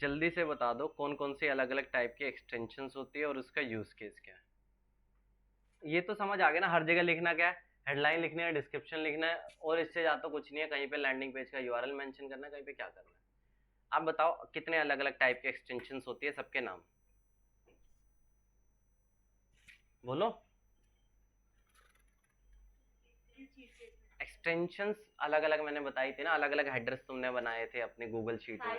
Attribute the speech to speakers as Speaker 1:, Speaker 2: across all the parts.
Speaker 1: जल्दी से बता दो कौन कौन सी अलग अलग टाइप की एक्सटेंशंस होती है और उसका यूज केस क्या है। ये तो समझ आ गया ना, हर जगह लिखना क्या है, हेडलाइन लिखनी है, डिस्क्रिप्शन लिखना है, और इससे ज्यादा कुछ नहीं है। कहीं पे लैंडिंग पेज का यूआरएल मेंशन करना है, कहीं पे क्या करना है। आप बताओ कितने अलग अलग टाइप के एक्सटेंशंस होती है, सबके नाम बोलो। एक्सटेंशंस अलग अलग मैंने बताई थी ना, अलग अलग हेडर्स तुमने बनाए थे अपनी गूगल शीट में।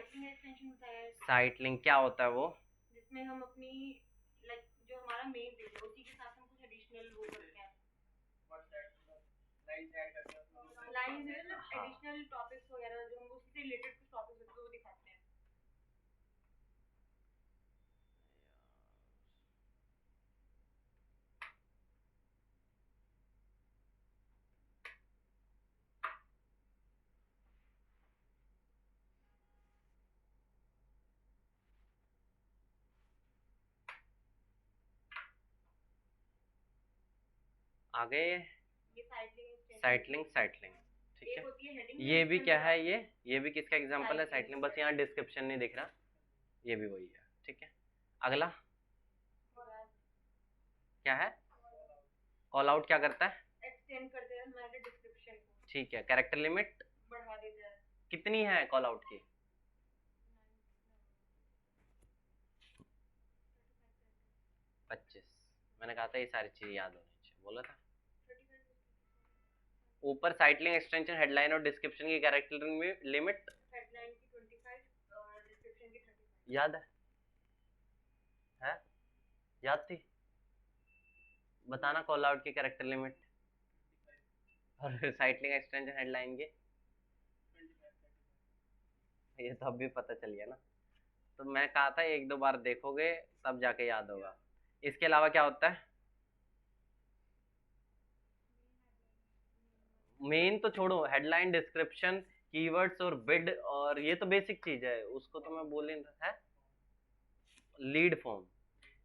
Speaker 1: साइट लिंक क्या होता है वो?
Speaker 2: जिसमें हम अपनी लाइक जो हमारा मेन पेज है उसी के साथ हम कुछ एडिशनल वो करते हैं, लाइंस है ना, एडिशनल टॉपिक्स वगैरह जो हम उससे रिलेटेड कुछ टॉपिक्स होते हैं वो दिखाते हैं।
Speaker 1: आगे
Speaker 2: ये
Speaker 1: साइट लिंक ठीक
Speaker 2: एक
Speaker 1: है।
Speaker 2: होती है हेडिंग,
Speaker 1: ये भी क्या है, ये भी किसका एग्जांपल है? Site link. बस यहाँ डिस्क्रिप्शन नहीं दिख रहा, ये भी वही है। ठीक है, अगला क्या है? कॉल आउट क्या करता है?
Speaker 2: एक्सटेंड करते हैं हमारे डिस्क्रिप्शन को।
Speaker 1: ठीक है, कैरेक्टर लिमिट
Speaker 2: बढ़ा देता है।
Speaker 1: कितनी है कॉल आउट की? 25। मैंने कहा था ये सारी चीजें याद होनी चाहिए, बोला था। ऊपर साइट लिंक एक्सटेंशन हेडलाइन और डिस्क्रिप्शन की कैरेक्टर लिमिट,
Speaker 2: हेडलाइन की 25 और डिस्क्रिप्शन की 35।
Speaker 1: याद है? याद थी? बताना कॉल आउट की कैरेक्टर लिमिट और साइट लिंक एक्सटेंशन हेडलाइन की। ये तो अब भी पता चल गया ना। तो मैं कहा था एक दो बार देखोगे तब जाके याद होगा। इसके अलावा क्या होता है? मेन तो छोड़ो, हेडलाइन, डिस्क्रिप्शन, कीवर्ड्स और बिड, और ये तो बेसिक चीज है, उसको तो मैं बोल ही नहीं है। लीड फॉर्म,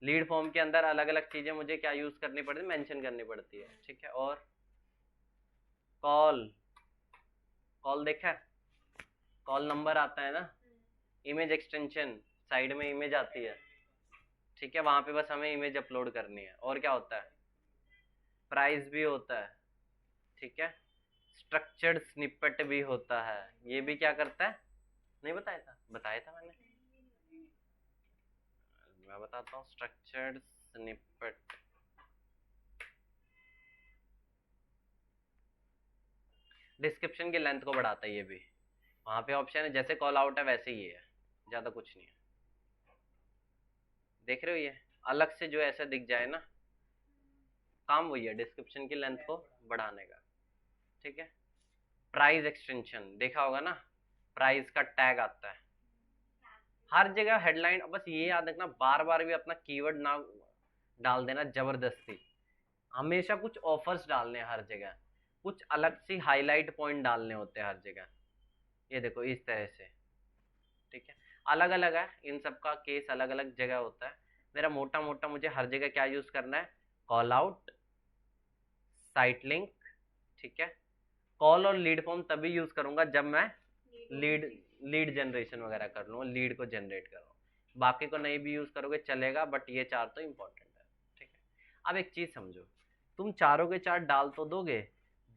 Speaker 1: लीड फॉर्म के अंदर अलग अलग चीजें मुझे क्या यूज करनी पड़ती है, मेंशन करनी पड़ती है। ठीक है, और कॉल, कॉल देखा है, कॉल नंबर आता है ना। इमेज एक्सटेंशन, साइड में इमेज आती है। ठीक है, वहां पे बस हमें इमेज अपलोड करनी है। और क्या होता है? प्राइस भी होता है। ठीक है, स्ट्रक्चर्ड स्निपेट भी होता है। ये भी क्या करता है? नहीं बताया था? बताया था मैंने, मैं बताता हूँ। स्ट्रक्चर्ड स्निपेट, डिस्क्रिप्शन की लेंथ को बढ़ाता है। ये भी वहां पे ऑप्शन है, जैसे कॉल आउट है वैसे ही है, ज्यादा कुछ नहीं है। देख रहे हो, ये अलग से जो ऐसा दिख जाए ना, काम वही है, डिस्क्रिप्शन की लेंथ को बढ़ाने का। ठीक है, प्राइस एक्सटेंशन देखा होगा ना, प्राइस का टैग आता है हर जगह। हेडलाइन, बस ये याद रखना, बार बार भी अपना कीवर्ड ना डाल देना जबरदस्ती। हमेशा कुछ ऑफर्स डालने हैं हर जगह, कुछ अलग सी हाईलाइट पॉइंट डालने होते हैं हर जगह। ये देखो इस तरह से। ठीक है, अलग अलग है, इन सब का केस अलग अलग जगह होता है। मेरा मोटा मोटा मुझे हर जगह क्या यूज करना है? Call out, site link. ठीक है, कॉल और लीड फॉर्म तभी यूज करूंगा जब मैं लीड लीड जनरेशन वगैरह कर लूँ, लीड को जनरेट करूँ। बाकी को नहीं भी यूज करोगे चलेगा, बट ये चार तो इंपॉर्टेंट है। ठीक है, अब एक चीज समझो, तुम चारों के चार डाल तो दोगे,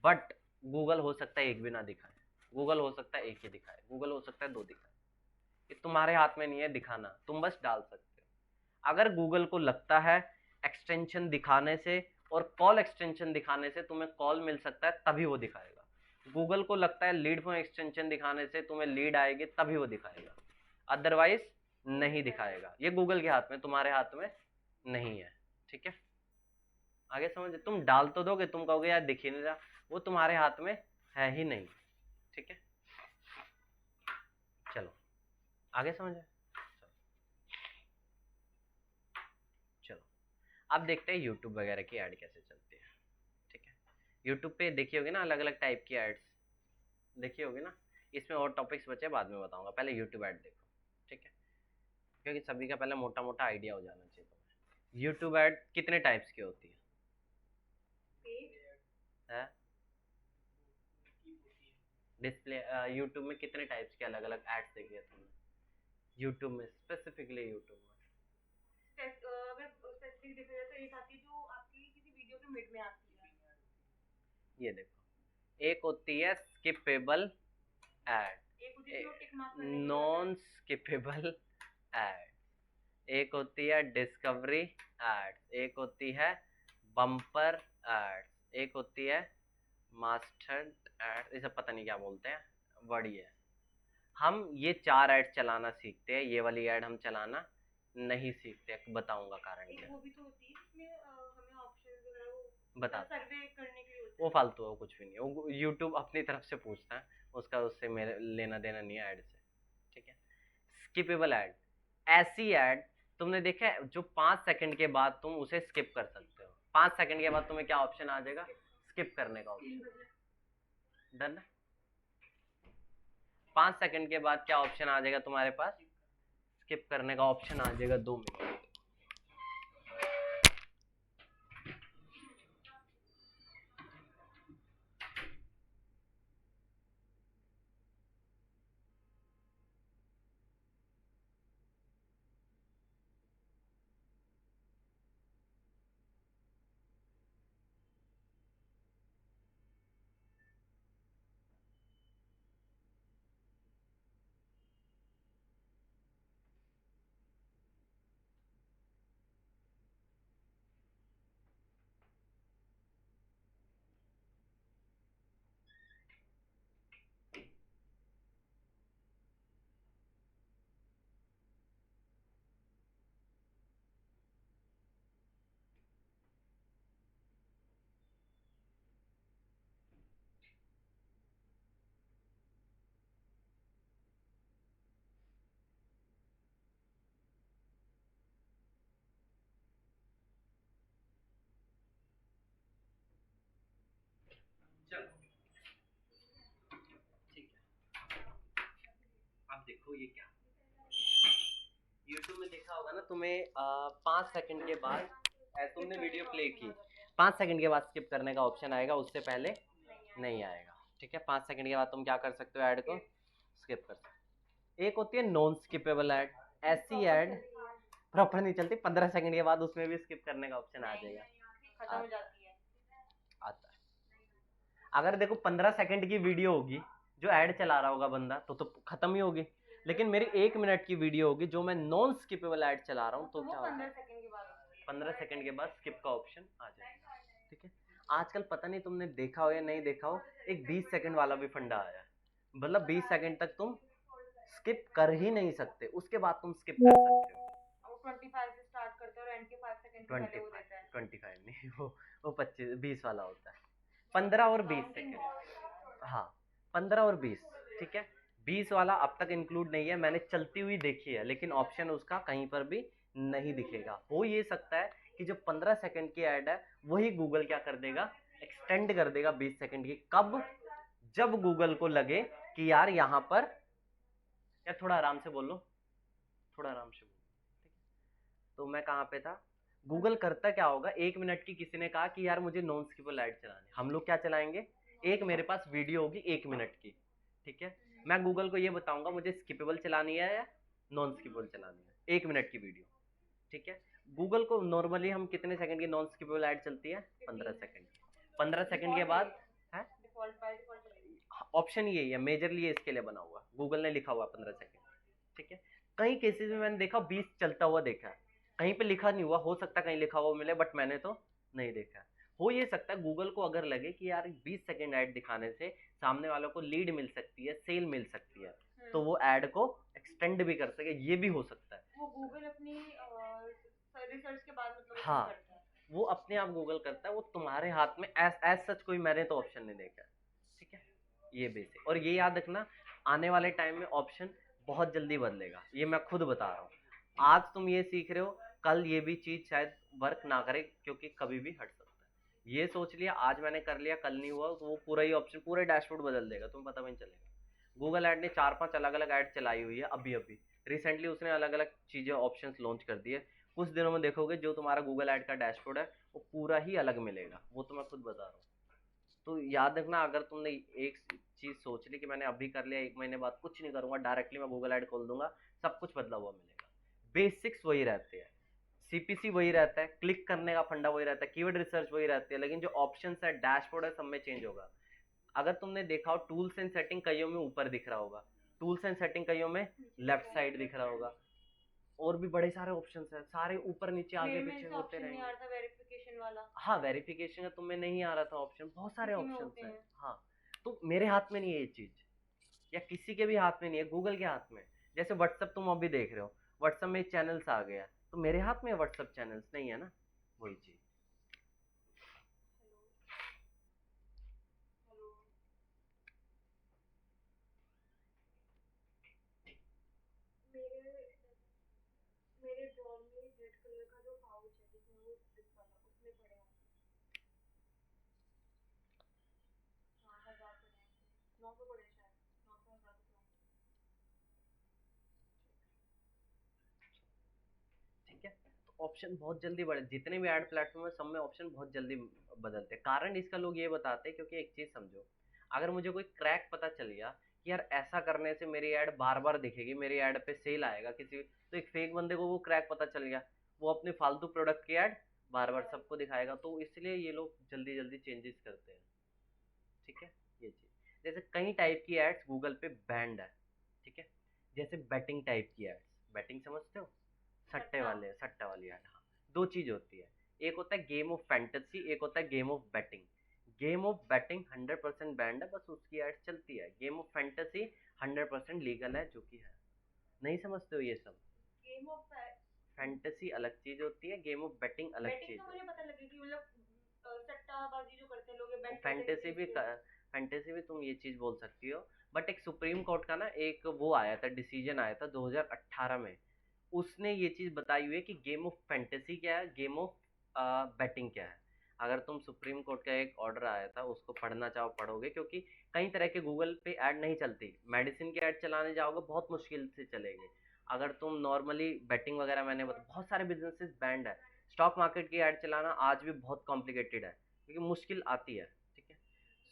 Speaker 1: बट गूगल हो सकता है एक भी ना दिखाए, गूगल हो सकता है एक ही दिखाए, गूगल हो सकता है दो दिखाए। ये तुम्हारे हाथ में नहीं है दिखाना, तुम बस डाल सकते हो। अगर गूगल को लगता है एक्सटेंशन दिखाने से और कॉल एक्सटेंशन दिखाने से तुम्हें कॉल मिल सकता है, तभी वो दिखाएगा। गूगल को लगता है लीड फॉर्म एक्सटेंशन दिखाने से तुम्हें लीड आएगी, तभी वो दिखाएगा, अदरवाइज नहीं दिखाएगा। ये गूगल के हाथ में, तुम्हारे हाथ में नहीं है। ठीक है, आगे समझ, तुम डाल तो दोगे, तुम कहोगे यार दिख ही नहीं रहा, वो तुम्हारे हाथ में है ही नहीं। ठीक है, चलो आगे समझे। चलो अब देखते हैं यूट्यूब वगैरह की ऐड कैसे चलती है। ठीक है, यूट्यूब पे देखी होगी ना अलग अलग टाइप की एड्स, देखी होगी ना। इसमें और टॉपिक्स बचे, बाद में बताऊंगा, पहले यूट्यूब ऐड देखो। ठीक है, क्योंकि सभी का पहले मोटा मोटा आइडिया हो जाना चाहिए तुम्हें। यूट्यूब ऐड कितने टाइप्स की होती है? डिस्प्ले यूट्यूब में कितने टाइप्स के अलग अलग एड्स देखे हैं तुमने? यूट्यूब में, स्पेसिफिकली यूट्यूब में।
Speaker 2: अगर स्पेसिफिक देखा जाए तो एक आती है जो आपकी किसी वीडियो के मिड में आती है।
Speaker 1: ये देखो, एक होती है स्किपेबल एड,
Speaker 2: एक होती है जो टिक मार्क करने के लिए
Speaker 1: नॉन स्किपेबल एड, एक होती है डिस्कवरी एड, एक होती है बम्पर एड, एक होती है मास्टर्ड एड, ये सब पता नहीं क्या बोलते हैं, वर्ड ये है। हम ये 4 ऐड चलाना सीखते हैं, ये वाली ऐड हम चलाना नहीं सीखते, बताऊंगा कारण
Speaker 2: एक
Speaker 1: क्या।
Speaker 2: वो भी तो होती है जिसमें हमें ऑप्शंस वगैरह वो
Speaker 1: बता,
Speaker 2: सर्वे करने के लिए होता
Speaker 1: वो
Speaker 2: है।
Speaker 1: फालतू है, वो कुछ भी नहीं है, वो यूट्यूब अपनी तरफ से पूछता है, उसका उससे मेरे लेना देना नहीं है ऐड से, ठीक है। स्किपेबल ऐड, ऐसी ऐड तुमने देखा है जो 5 सेकंड के बाद तुम उसे स्किप कर सकते हो, 5 सेकंड के बाद तुम्हें क्या ऑप्शन आ जाएगा, स्किप करने का ऑप्शन। डन है। 5 सेकंड के बाद क्या ऑप्शन आ जाएगा तुम्हारे पास, स्किप करने का ऑप्शन आ जाएगा 2 मिनट। चलो ठीक है, अब देखो ये क्या, यूट्यूब में देखा होगा ना तुम्हें 5 सेकंड के बाद, तुमने वीडियो प्ले की, 5 सेकंड के बाद स्किप करने का ऑप्शन आएगा, उससे पहले नहीं आएगा, ठीक है। 5 सेकंड के बाद तुम क्या कर सकते हो, ऐड को स्किप कर सकते हो। एक होती है नॉन स्किपेबल ऐड, ऐसी ऐड प्रॉपर नहीं चलती, 15 सेकंड के बाद उसमें भी स्किप करने का ऑप्शन आ जाएगा,
Speaker 2: खत्म हो जाती है,
Speaker 1: आता है। अगर देखो 15 सेकंड की वीडियो होगी, जो ऐड चला रहा होगा बंदा तो खत्म ही होगी, लेकिन मेरी 1 मिनट की वीडियो होगी जो मैं नॉन स्किपेबल ऐड चला रहा हूँ, तो क्या होगा, 15 सेकंड के बाद स्किप का ऑप्शन आ जाएगा, ठीक है। आजकल पता नहीं तुमने देखा हो या नहीं देखा हो, एक 20 सेकंड वाला भी फंडा आया है, मतलब 20 सेकंड तक तुम स्किप कर ही नहीं सकते, उसके बाद तुम स्किप कर सकते हो।
Speaker 2: 25 से स्टार्ट करते हैं और एंड के 5 सेकंड पहले वो देता है।
Speaker 1: 25 नहीं, वो 25 20 वाला होता है, 15 और 20 सेकंड, हाँ 15 और 20, ठीक है। 20 वाला अब तक इंक्लूड नहीं है, मैंने चलती हुई देखी है, लेकिन ऑप्शन उसका कहीं पर भी नहीं दिखेगा। हो ये सकता है कि जो 15 सेकंड की ऐड है वही गूगल क्या कर देगा, एक्सटेंड कर देगा 20 सेकंड की, कब, जब गूगल को लगे कि यार यहाँ पर, यार थोड़ा आराम से बोलो, थोड़ा आराम से बोलो, ठीक है। तो मैं कहाँ पे था, गूगल करता क्या होगा, 1 मिनट की किसी ने कहा कि यार मुझे नॉन स्किपेबल ऐड चलानी, हम लोग क्या चलाएंगे, एक मेरे पास वीडियो होगी 1 मिनट की, ठीक है, मैं गूगल को ये बताऊंगा मुझे स्किपेबल चलानी है या नॉन स्किपेबल चलानी है, 1 मिनट की वीडियो, ठीक है। गूगल को नॉर्मली हम कितने सेकंड की नॉन स्किपेबल ऐड चलती है, 15 सेकंड, 15 सेकंड के बाद है ऑप्शन यही है, मेजरली ये इसके लिए बना हुआ, गूगल ने लिखा हुआ 15 सेकंड, ठीक है। कई केसेस में मैंने देखा 20 चलता हुआ देखा है, कहीं पे लिखा नहीं हुआ, हो सकता है कहीं लिखा हुआ मिले, बट मैंने तो नहीं देखा। हो ये सकता है गूगल को अगर लगे कि यार 20 सेकंड ऐड दिखाने से सामने वालों को लीड मिल सकती है, सेल मिल सकती है, तो वो ऐड को एक्सटेंड भी कर सके, ये भी हो सकता है।
Speaker 2: वो गूगल अपनी रिसर्च के बाद मतलब
Speaker 1: हाँ
Speaker 2: करता है,
Speaker 1: वो अपने आप गूगल करता है, वो तुम्हारे हाथ में एज सच कोई मैंने तो ऑप्शन नहीं देखा, ठीक है। ये बेसिक, और ये याद रखना आने वाले टाइम में ऑप्शन बहुत जल्दी बदलेगा, ये मैं खुद बता रहा हूँ। आज तुम ये सीख रहे हो, कल ये भी चीज शायद वर्क ना करे, क्योंकि कभी भी हट सकता है। ये सोच लिया आज मैंने कर लिया, कल नहीं हुआ, तो वो पूरा ही ऑप्शन, पूरा डैशबोर्ड बदल देगा, तुम्हें पता भी नहीं चलेगा। गूगल ऐड ने 4-5 अलग अलग ऐड चलाई हुई है अभी अभी, रिसेंटली उसने अलग अलग चीजें ऑप्शंस लॉन्च कर दिए, कुछ दिनों में देखोगे जो तुम्हारा गूगल ऐड का डैशबोर्ड है वो पूरा ही अलग मिलेगा, वो तो मैं खुद बता रहा हूँ। तो याद रखना, अगर तुमने एक चीज सोच ली कि मैंने अभी कर लिया, 1 महीने बाद कुछ नहीं करूंगा, डायरेक्टली मैं गूगल ऐड खोल दूंगा, सब कुछ बदला हुआ मिलेगा। बेसिक्स वही रहते हैं, सीपीसी वही रहता है, क्लिक करने का फंडा वही रहता है, कीवर्ड रिसर्च वही रहती है, लेकिन जो ऑप्शंस है, डैशबोर्ड है, सब में चेंज होगा। अगर तुमने देखा हो टूल्स एंड सेटिंग कईयों में ऊपर दिख रहा होगा, टूल्स एंड सेटिंग कईयों में लेफ्ट साइड दिख रहा होगा, और भी बड़े सारे ऑप्शंस हैं, सारे ऊपर नीचे आगे पीछे होते रहेंगे।
Speaker 2: वेरिफिकेशन वाला,
Speaker 1: हाँ, वेरिफिकेशन का तुम्हें नहीं आ रहा था ऑप्शन, बहुत सारे
Speaker 2: किसी में
Speaker 1: ऑप्शंस
Speaker 2: होते
Speaker 1: हैं।
Speaker 2: हैं।
Speaker 1: हाँ, तो मेरे हाथ में नहीं है ये चीज, या किसी के भी हाथ में नहीं है, गूगल के हाथ में। जैसे व्हाट्सअप तुम अभी देख रहे हो, व्हाट्सअप में चैनल्स आ गया, तो मेरे हाथ में व्हाट्सअप चैनल्स नहीं है ना, वही चीज।
Speaker 2: हेलो, मेरे मेरे ड्रॉर में रेड कलर का जो पाउच है जिसमें वो जिप वाला, उसमें पड़े हैं 8,000 पड़े हैं, 900 पड़े हैं शायद, 900 1000 पड़े हैं।
Speaker 1: ठीक है, तो ऑप्शन बहुत जल्दी बढ़े, जितने भी एड प्लेटफॉर्म है सब में ऑप्शन बहुत जल्दी बदलते हैं। कारण इसका लोग ये बताते हैं, क्योंकि एक चीज समझो, अगर मुझे कोई क्रैक पता चल गया कि यार ऐसा करने से मेरी ऐड बार बार दिखेगी, मेरी ऐड पे सेल आएगा किसी, तो एक फेक बंदे को वो क्रैक पता चल गया, वो अपने फालतू प्रोडक्ट की ऐड बार बार सबको दिखाएगा, तो इसलिए ये लोग जल्दी जल्दी चेंजेस करते हैं। ठीक है, ये चीज, जैसे कई टाइप की एड्स गूगल पे बैंड है। ठीक है, जैसे बैटिंग टाइप की एड्स, बैटिंग समझते हो, सट्टे
Speaker 2: सट्टा,
Speaker 1: वाले, सट्टा वाली ऐड। हाँ, दो चीज होती है, एक होता है गेम ऑफ फैंटेसी, एक होता है game of batting. Game of batting 100% band है, बस उसकी ऐड चलती है। गेम ऑफ फैंटेसी 100% लीगल है, जो कि है। नहीं समझते हो ये सब?
Speaker 2: गेम ऑफ
Speaker 1: फैंटेसी अलग चीज होती है, गेम ऑफ बैटिंग अलग
Speaker 2: बैटिंग
Speaker 1: चीज
Speaker 2: तो
Speaker 1: है।
Speaker 2: मुझे पता लगे कि मतलब सट्टाबाजी जो करते हैं लोग, ये बेट करते हैं
Speaker 1: फैंटेसी
Speaker 2: किसी
Speaker 1: भी,
Speaker 2: चीज पे।
Speaker 1: फैंटेसी भी तुम ये चीज बोल सकती हो, बट एक सुप्रीम कोर्ट का ना एक वो आया था, डिसीजन आया था 2018 में, उसने ये चीज बताई हुई है कि गेम ऑफ फैंटेसी क्या है, गेम ऑफ बैटिंग क्या है। अगर तुम सुप्रीम कोर्ट का एक ऑर्डर आया था, उसको पढ़ना चाहो पढ़ोगे, क्योंकि कई तरह के गूगल पे ऐड नहीं चलती, मेडिसिन की ऐड चलाने जाओगे बहुत मुश्किल से चलेगी। अगर तुम नॉर्मली बैटिंग वगैरह, मैंने बता, बहुत सारे बिजनेसेस बैंड है। स्टॉक मार्केट की ऐड चलाना आज भी बहुत कॉम्प्लिकेटेड है, क्योंकि मुश्किल आती है। ठीक है,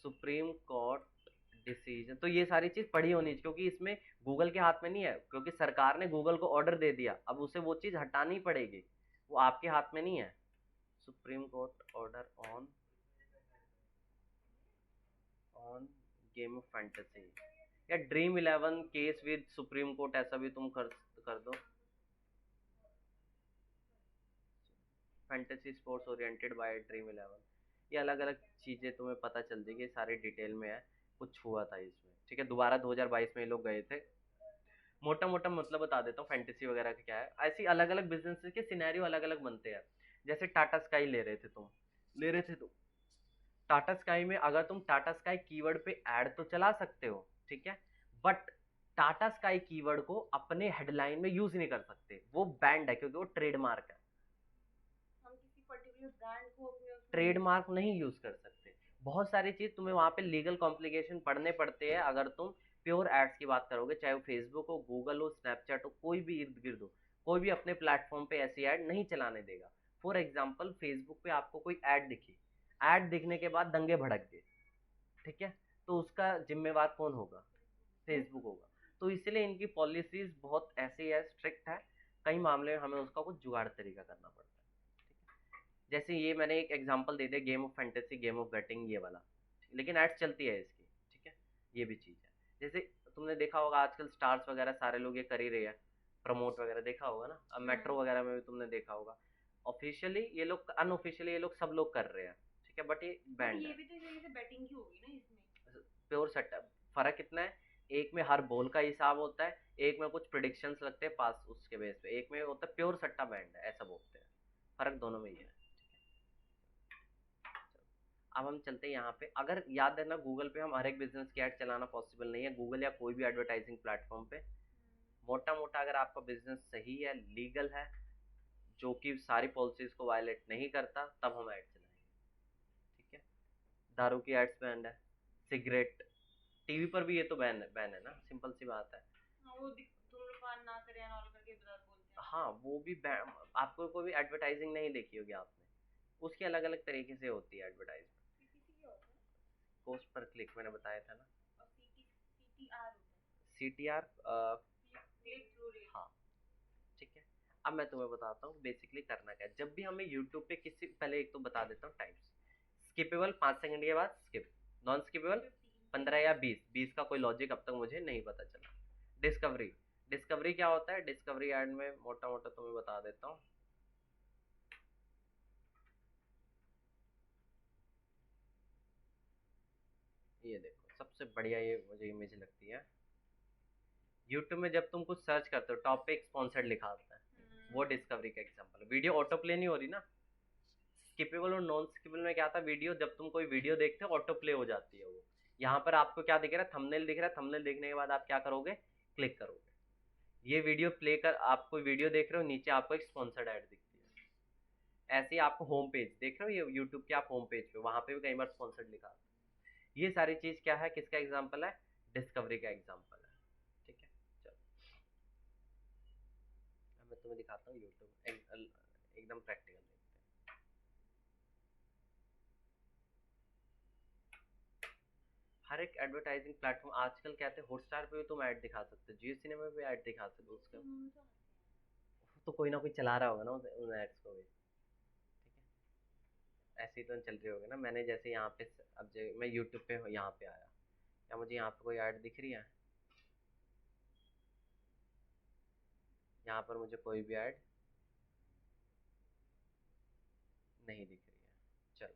Speaker 1: सुप्रीम कोर्ट डिसीजन, तो ये सारी चीज पढ़ी होनी चाहिए, क्योंकि इसमें गूगल के हाथ में नहीं है, क्योंकि सरकार ने गूगल को ऑर्डर दे दिया, अब उसे वो चीज हटानी पड़ेगी, वो आपके हाथ में नहीं है। Supreme Court order on on game of fantasy, या Dream 11 case with Supreme Court, ऐसा भी तुम कर दो। Fantasy sports oriented by Dream 11, ये अलग अलग चीजें तुम्हें पता चल जाएगी, सारी डिटेल में है, कुछ हुआ था इसमें। ठीक है, दोबारा 2022 में ये लोग गए थे। मोटा मोटा मतलब बता देता हूँ फैंटेसी वगैरह का क्या है। ऐसी अलग अलग बिजनेस के सिनेरियो अलग अलग बनते हैं। जैसे टाटा स्काई ले रहे थे तुम, टाटा स्काई में अगर तुम टाटा स्काई कीवर्ड पे ऐड तो चला सकते हो, ठीक है, बट टाटा स्काई कीवर्ड को अपने हेडलाइन में यूज नहीं कर सकते, वो बैंड है, क्योंकि वो ट्रेडमार्क है।
Speaker 2: हम किसी पर्टिकुलर ब्रांड को अपने उसमें
Speaker 1: ट्रेडमार्क नहीं यूज कर सकते। बहुत सारी चीज तुम्हें वहां पे लीगल कॉम्प्लिकेशन पढ़ने पड़ते हैं, अगर तुम प्योर एड्स की बात करोगे, चाहे वो फेसबुक हो, गूगल हो, स्नैपचैट हो, कोई भी इर्द गिर्द हो, कोई भी अपने प्लेटफॉर्म पे ऐसी ऐड नहीं चलाने देगा। फॉर एग्जाम्पल, फेसबुक पे आपको कोई ऐड दिखी, ऐड दिखने के बाद दंगे भड़क गए, ठीक है, तो उसका जिम्मेवार कौन होगा? फेसबुक होगा। तो इसलिए इनकी पॉलिसीज बहुत ऐसी है, स्ट्रिक्ट है, कई मामले में हमें उसका कुछ जुगाड़ तरीका करना पड़ता है। जैसे ये मैंने एक एग्जांपल दे दिया, game of fantasy, game of batting, ये वाला, लेकिन एड्स चलती है इसकी। ठीक है, ये भी चीज़ है। जैसे तुमने देखा होगा आजकल स्टार्स वगैरह सारे लोग ये कर ही रहे हैं, प्रमोट वगैरह, देखा होगा ना, अब मेट्रो वगैरह में भी तुमने देखा होगा। ऑफिशियली ये लोग, अनऑफिशियली ये लोग सब लोग कर रहे हैं, ठीक है, बट ये
Speaker 2: बट
Speaker 1: बैंड
Speaker 2: ये
Speaker 1: है।
Speaker 2: भी तो एक तरीके से बैटिंग ही होगी ना इसमें।
Speaker 1: प्योर सेटअप, फर्क कितना है, एक में हर बॉल का हिसाब होता है, एक में कुछ प्रिडिक्शंस लगते हैं पास उसके बेस पे, एक में होता है प्योर सट्टा बैंड है, ऐसा बोलते हैं। फर्क दोनों में ही है। अब हम चलते हैं यहाँ पे, अगर याद है ना, गूगल पे हम हर एक बिजनेस की ऐड चलाना पॉसिबल नहीं है, गूगल या कोई भी एडवर्टाइजिंग प्लेटफॉर्म पे। मोटा मोटा अगर आपका बिजनेस सही है, लीगल है, जो कि सारी पॉलिसीज को वायलेट नहीं करता, तब हम ऐड चलाएंगे। ठीक है, दारू की एड्स बैंड है, सिगरेट, टीवी पर भी ये तो बैन है ना, सिंपल सी बात है।
Speaker 2: हाँ, वो धूम्रपान ना करें एंड ऑल करके बता बोलते हैं।
Speaker 1: हाँ, वो भी आपको कोई भी एडवर्टाइजिंग नहीं देखी होगी आपने, उसकी अलग अलग तरीके से होती है एडवर्टाइजमेंट।
Speaker 2: सीपीसी क्या होता है?
Speaker 1: कोस्ट पर क्लिक मैंने बताया था ना।
Speaker 2: और सीटीआर होता है।
Speaker 1: CTR,
Speaker 2: click through read.
Speaker 1: हाँ ठीक है। अब मैं तुम्हें बताता हूँ बेसिकली करना क्या है। जब भी हमें यूट्यूब पे किसी, पहले एक तो बता देता हूँ टाइप्स। स्किपेबल 5 सेकंड के बाद स्किप, नॉन स्किपेबल 15 या 20 का कोई लॉजिक अब तक मुझे नहीं पता चला। डिस्कवरी, डिस्कवरी क्या होता है? डिस्कवरी ऐड में मोटा मोटा तुम्हें बता देता हूँ। ये देखो सबसे बढ़िया ये मुझे इमेज लगती है। यूट्यूब में जब तुम कुछ सर्च करते हो टॉप पे एक स्पॉन्सर्ड लिखा होता है, वो डिस्कवरी का एग्जांपल है। वीडियो ऑटो प्ले नहीं हो रही ना। स्किपेबल और नॉन स्किपेबल में क्या था, वीडियो जब तुम कोई वीडियो देखते हो ऑटो प्ले हो जाती है वो। यहाँ पर आपको क्या दिख रहा है? थंबनेल दिख रहा है। थंबनेल देखने के बाद आप क्या करोगे? क्लिक करोगे। ये वीडियो प्ले कर, आप कोई वीडियो देख रहे हो, नीचे आपको एक स्पॉन्सर्ड ऐड दिखती है। ऐसे ही आपको होम पेज देख रहे हो ये यूट्यूब के, आप होम पेज पे, वहां पे भी कई बार स्पॉन्सर्ड लिखा आता है। ये सारी चीज क्या है, किसका एग्जाम्पल है? डिस्कवरी का एग्जाम्पल है। ठीक है चलो अब मैं तुम्हें दिखाता हूँ यूट्यूब एकदम प्रैक्टिकल देखते हैं। हर एक एडवर्टाइजिंग प्लेटफॉर्म आजकल कहते हैं हॉटस्टार पे भी तुम ऐड दिखा सकते हो, जियो सिनेमा पे ऐड दिखा सकते हो। उसका तो कोई ना कोई चला रहा होगा ना उन एड्स को भी। ठीक है ऐसे ही तो चल रही होगी ना। मैंने जैसे यहाँ पे अब मैं यूट्यूब पे यहाँ पे आया, क्या मुझे यहाँ पे कोई ऐड दिख रही है? यहाँ पर मुझे कोई भी ऐड नहीं दिख रही है। चलो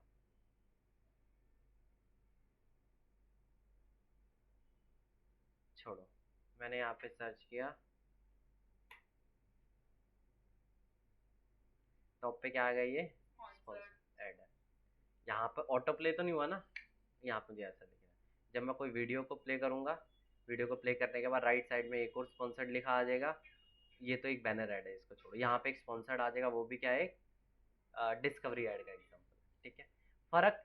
Speaker 1: छोड़ो, मैंने यहाँ पे सर्च किया, टॉप पे क्या आ गया? ये ऐड है। यहाँ पर ऑटो प्ले तो नहीं हुआ ना? यहाँ पे मुझे ऐसा दिख रहा है। जब मैं कोई वीडियो को प्ले करूंगा, वीडियो को प्ले करने के बाद राइट साइड में एक और स्पॉन्सर्ड लिखा आ जाएगा। ये तो एक बैनर ऐड है, इसको छोड़ो। यहाँ पे एक स्पॉन्सर्ड आ जाएगा, वो भी क्या है? एक डिस्कवरी ऐड का एग्जांपल। ठीक है फर्क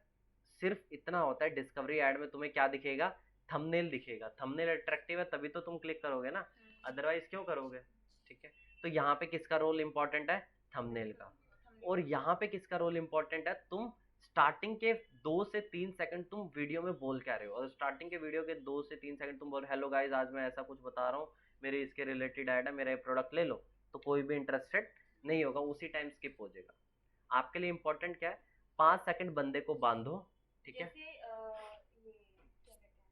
Speaker 1: सिर्फ इतना होता है, डिस्कवरी ऐड में तुम्हें क्या दिखेगा? थंबनेल दिखेगा। थंबनेल अट्रैक्टिव है तभी तो तुम क्लिक करोगे ना, अदरवाइज क्यों करोगे? ठीक है तो यहाँ पे किसका रोल इंपॉर्टेंट है? थंबनेल का। और यहाँ पे किसका रोल इंपॉर्टेंट है? तुम स्टार्टिंग के 2 से 3 सेकंड तुम वीडियो में बोल क्या रहे हो। और स्टार्टिंग के वीडियो के 2 से 3 सेकंड तुम बोल हेलो गाइस, आज मैं ऐसा कुछ बता रहा हूँ, मेरे इसके रिलेटेड ऐड है, मेरा ये प्रोडक्ट ले लो, तो कोई भी इंटरेस्टेड नहीं होगा, उसी टाइम स्किप हो जाएगा। आपके लिए इंपॉर्टेंट क्या है? 5 सेकंड बंदे को बांधो। ठीक है
Speaker 2: जैसे ये क्या कहते हैं,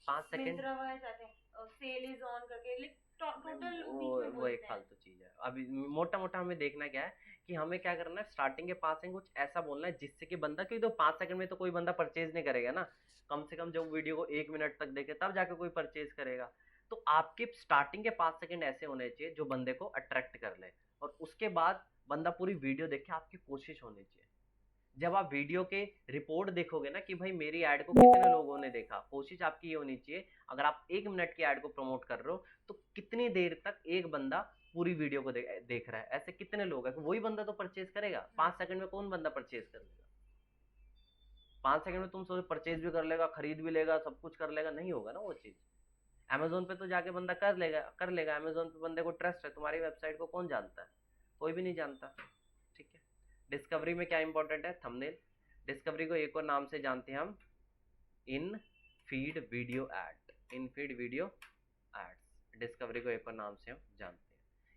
Speaker 1: 5 सेकंड
Speaker 2: मिंत्रा वगैरह जाते हैं, सेल इज ऑन करके टोटल बीच में
Speaker 1: वो
Speaker 2: बोलते
Speaker 1: एक
Speaker 2: हैं।
Speaker 1: फालतू चीज है। अभी मोटा मोटा हमें देखना क्या है कि हमें क्या करना है, स्टार्टिंग के 5 सेकंड कुछ ऐसा बोलना है जिससे कि बंदा, क्योंकि तो 5 सेकंड में तो कोई बंदा परचेज नहीं करेगा ना। कम से कम जब वीडियो को 1 मिनट तक देखे तब जाके कोई परचेज करेगा। तो आपके स्टार्टिंग के 5 सेकंड ऐसे होने चाहिए जो बंदे को अट्रैक्ट कर ले, और उसके बाद बंदा पूरी वीडियो देखे। आपकी कोशिश होनी चाहिए जब आप वीडियो के रिपोर्ट देखोगे ना कि भाई मेरी ऐड को कितने लोगों ने देखा, कोशिश आपकी ये होनी चाहिए अगर आप 1 मिनट की ऐड को प्रमोट कर रहे हो तो कितनी देर तक एक बंदा पूरी वीडियो को देख रहा है। ऐसे कितने लोग हैं, वही बंदा तो परचेज करेगा। 5 सेकंड में कौन बंदा परचेज कर लेगा? 5 सेकंड में तुम सोचो परचेज भी कर लेगा, खरीद भी लेगा, सब कुछ कर लेगा, नहीं होगा ना वो चीज। अमेजोन पे तो जाके बंदा कर लेगा। अमेजोन पे बंदे को ट्रस्ट है, तुम्हारी वेबसाइट को कौन जानता है? कोई भी नहीं जानता। ठीक है डिस्कवरी में क्या इंपॉर्टेंट है? थंबनेल। डिस्कवरी को एक और नाम से जानते हैं हम, इन फीड वीडियो एड। इन फीड वीडियो एड्स डिस्कवरी को एक और नाम से हम जानते हैं।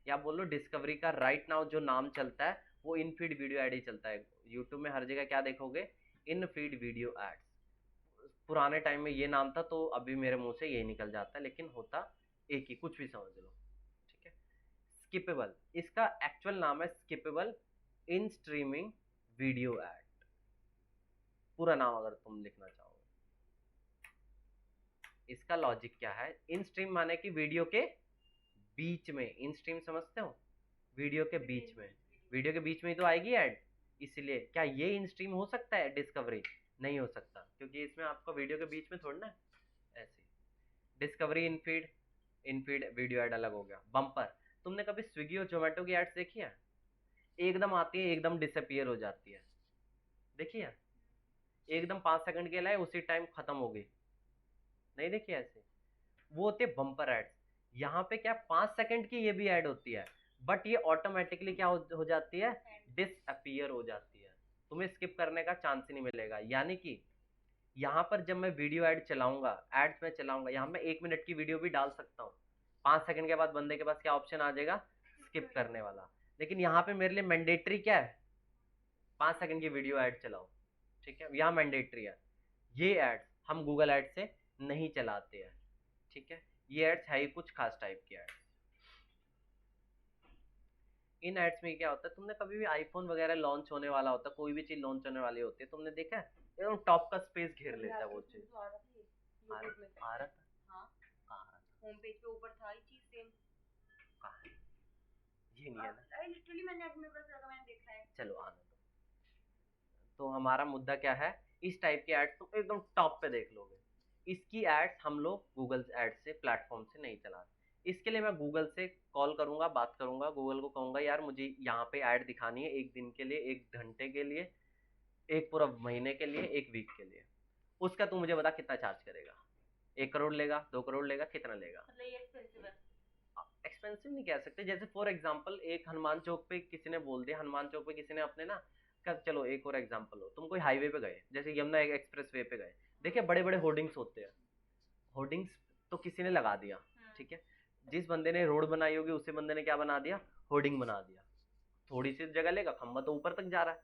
Speaker 1: या बोलो डिस्कवरी का राइट नाउ जो नाम चलता है वो इन फीड वीडियो एड ही चलता है। यूट्यूब में हर जगह क्या देखोगे? इन फीड वीडियो एड्स। पुराने टाइम में ये नाम था तो अभी मेरे मुंह से यही निकल जाता है, लेकिन होता एक ही, कुछ भी समझ लो। ठीक है स्किपेबल, इसका एक्चुअल नाम है स्किपेबल इन स्ट्रीमिंग वीडियो एड, पूरा नाम अगर तुम लिखना चाहोगे। इसका लॉजिक क्या है? इन स्ट्रीम माने कि वीडियो के बीच में, इन स्ट्रीम समझते हो? वीडियो के बीच में, वीडियो के बीच में ही तो आएगी ऐड। इसलिए क्या ये इन स्ट्रीम हो सकता है डिस्कवरी? नहीं हो सकता, क्योंकि इसमें आपका वीडियो के बीच में थोड़ा ना ऐसे। डिस्कवरी इन फीड वीडियो ऐड अलग हो गया। बम्पर, तुमने कभी स्विगी और जोमेटो की एड्स देखी है? एकदम आती है, एकदम डिसअपियर हो जाती है, देखी है? एकदम 5 सेकंड के लिए उसी टाइम खत्म हो गई, नहीं देखी ऐसे? वो होते बम्पर एड्स। यहाँ पे क्या 5 सेकंड की ये भी ऐड होती है, बट ये ऑटोमेटिकली क्या हो जाती है? डिसअपियर हो जाती है, तुम्हें स्किप करने का चांस ही नहीं मिलेगा। यानी कि यहाँ पर जब मैं वीडियो ऐड चलाऊंगा, एड्स में चलाऊंगा, यहाँ मैं 1 मिनट की वीडियो भी डाल सकता हूँ। 5 सेकंड के बाद बंदे के पास क्या ऑप्शन आ जाएगा, स्किप करने वाला। लेकिन यहाँ पे मेरे लिए मैंडेटरी क्या है, 5 सेकंड की वीडियो ऐड चलाओ, ठीक है, यहाँ मैंडेटरी है। ये एड्स हम गूगल एड से नहीं चलाते हैं, ठीक है, ये एड्स है ही कुछ खास टाइप के एड्स। इन एड्स में क्या होता है, तुमने कभी भी आईफोन वगैरह लॉन्च होने वाला होता है, कोई भी चीज लॉन्च होने वाली होती है, तुमने देखा है एकदम टॉप का स्पेस घेर लेता है वो चीज। आ रहा था,
Speaker 2: हाँ,
Speaker 1: कहाँ आ रहा था,
Speaker 2: होम पेज पे ऊपर था ये चीज सेम।
Speaker 1: कहाँ है? ये नहीं है ना,
Speaker 2: लिटरली मैंने अपने पास लगा, मैंने देखा है।
Speaker 1: चलो आने दो। तो हमारा मुद्दा क्या है, इस टाइप की एड्स तुम एकदम टॉप पे देख लोगे। इसकी एड्स हम लोग गूगल एड्स से प्लेटफॉर्म से नहीं चलाते। इसके लिए मैं गूगल से कॉल करूंगा, बात करूंगा, गूगल को कहूंगा यार मुझे यहाँ पे ऐड दिखानी है, 1 दिन के लिए, 1 घंटे के लिए, एक पूरा महीने के लिए, 1 वीक के लिए। उसका तू मुझे बता कितना चार्ज करेगा, 1 करोड़ लेगा, 2 करोड़ लेगा, कितना लेगा?
Speaker 2: मतलब ये एक्सपेंसिव है?
Speaker 1: एक्सपेंसिव नहीं कह सकते। जैसे फॉर एग्जांपल एक हनुमान चौक पे किसी ने बोल दिया, हनुमान चौक पे किसी ने अपने ना, चलो एक और एग्जांपल हो, तुम कोई हाईवे पे गए, जैसे यमुना एक्सप्रेस वे पे गए, देखिए बड़े बड़े होर्डिंग्स होते हैं, होर्डिंग्स तो किसी ने लगा दिया, ठीक है, जिस बंदे ने रोड बनाई होगी उसी बंदे ने क्या बना दिया, होर्डिंग बना दिया, थोड़ी सी जगह लेगा, खंबा तो ऊपर तक जा रहा है,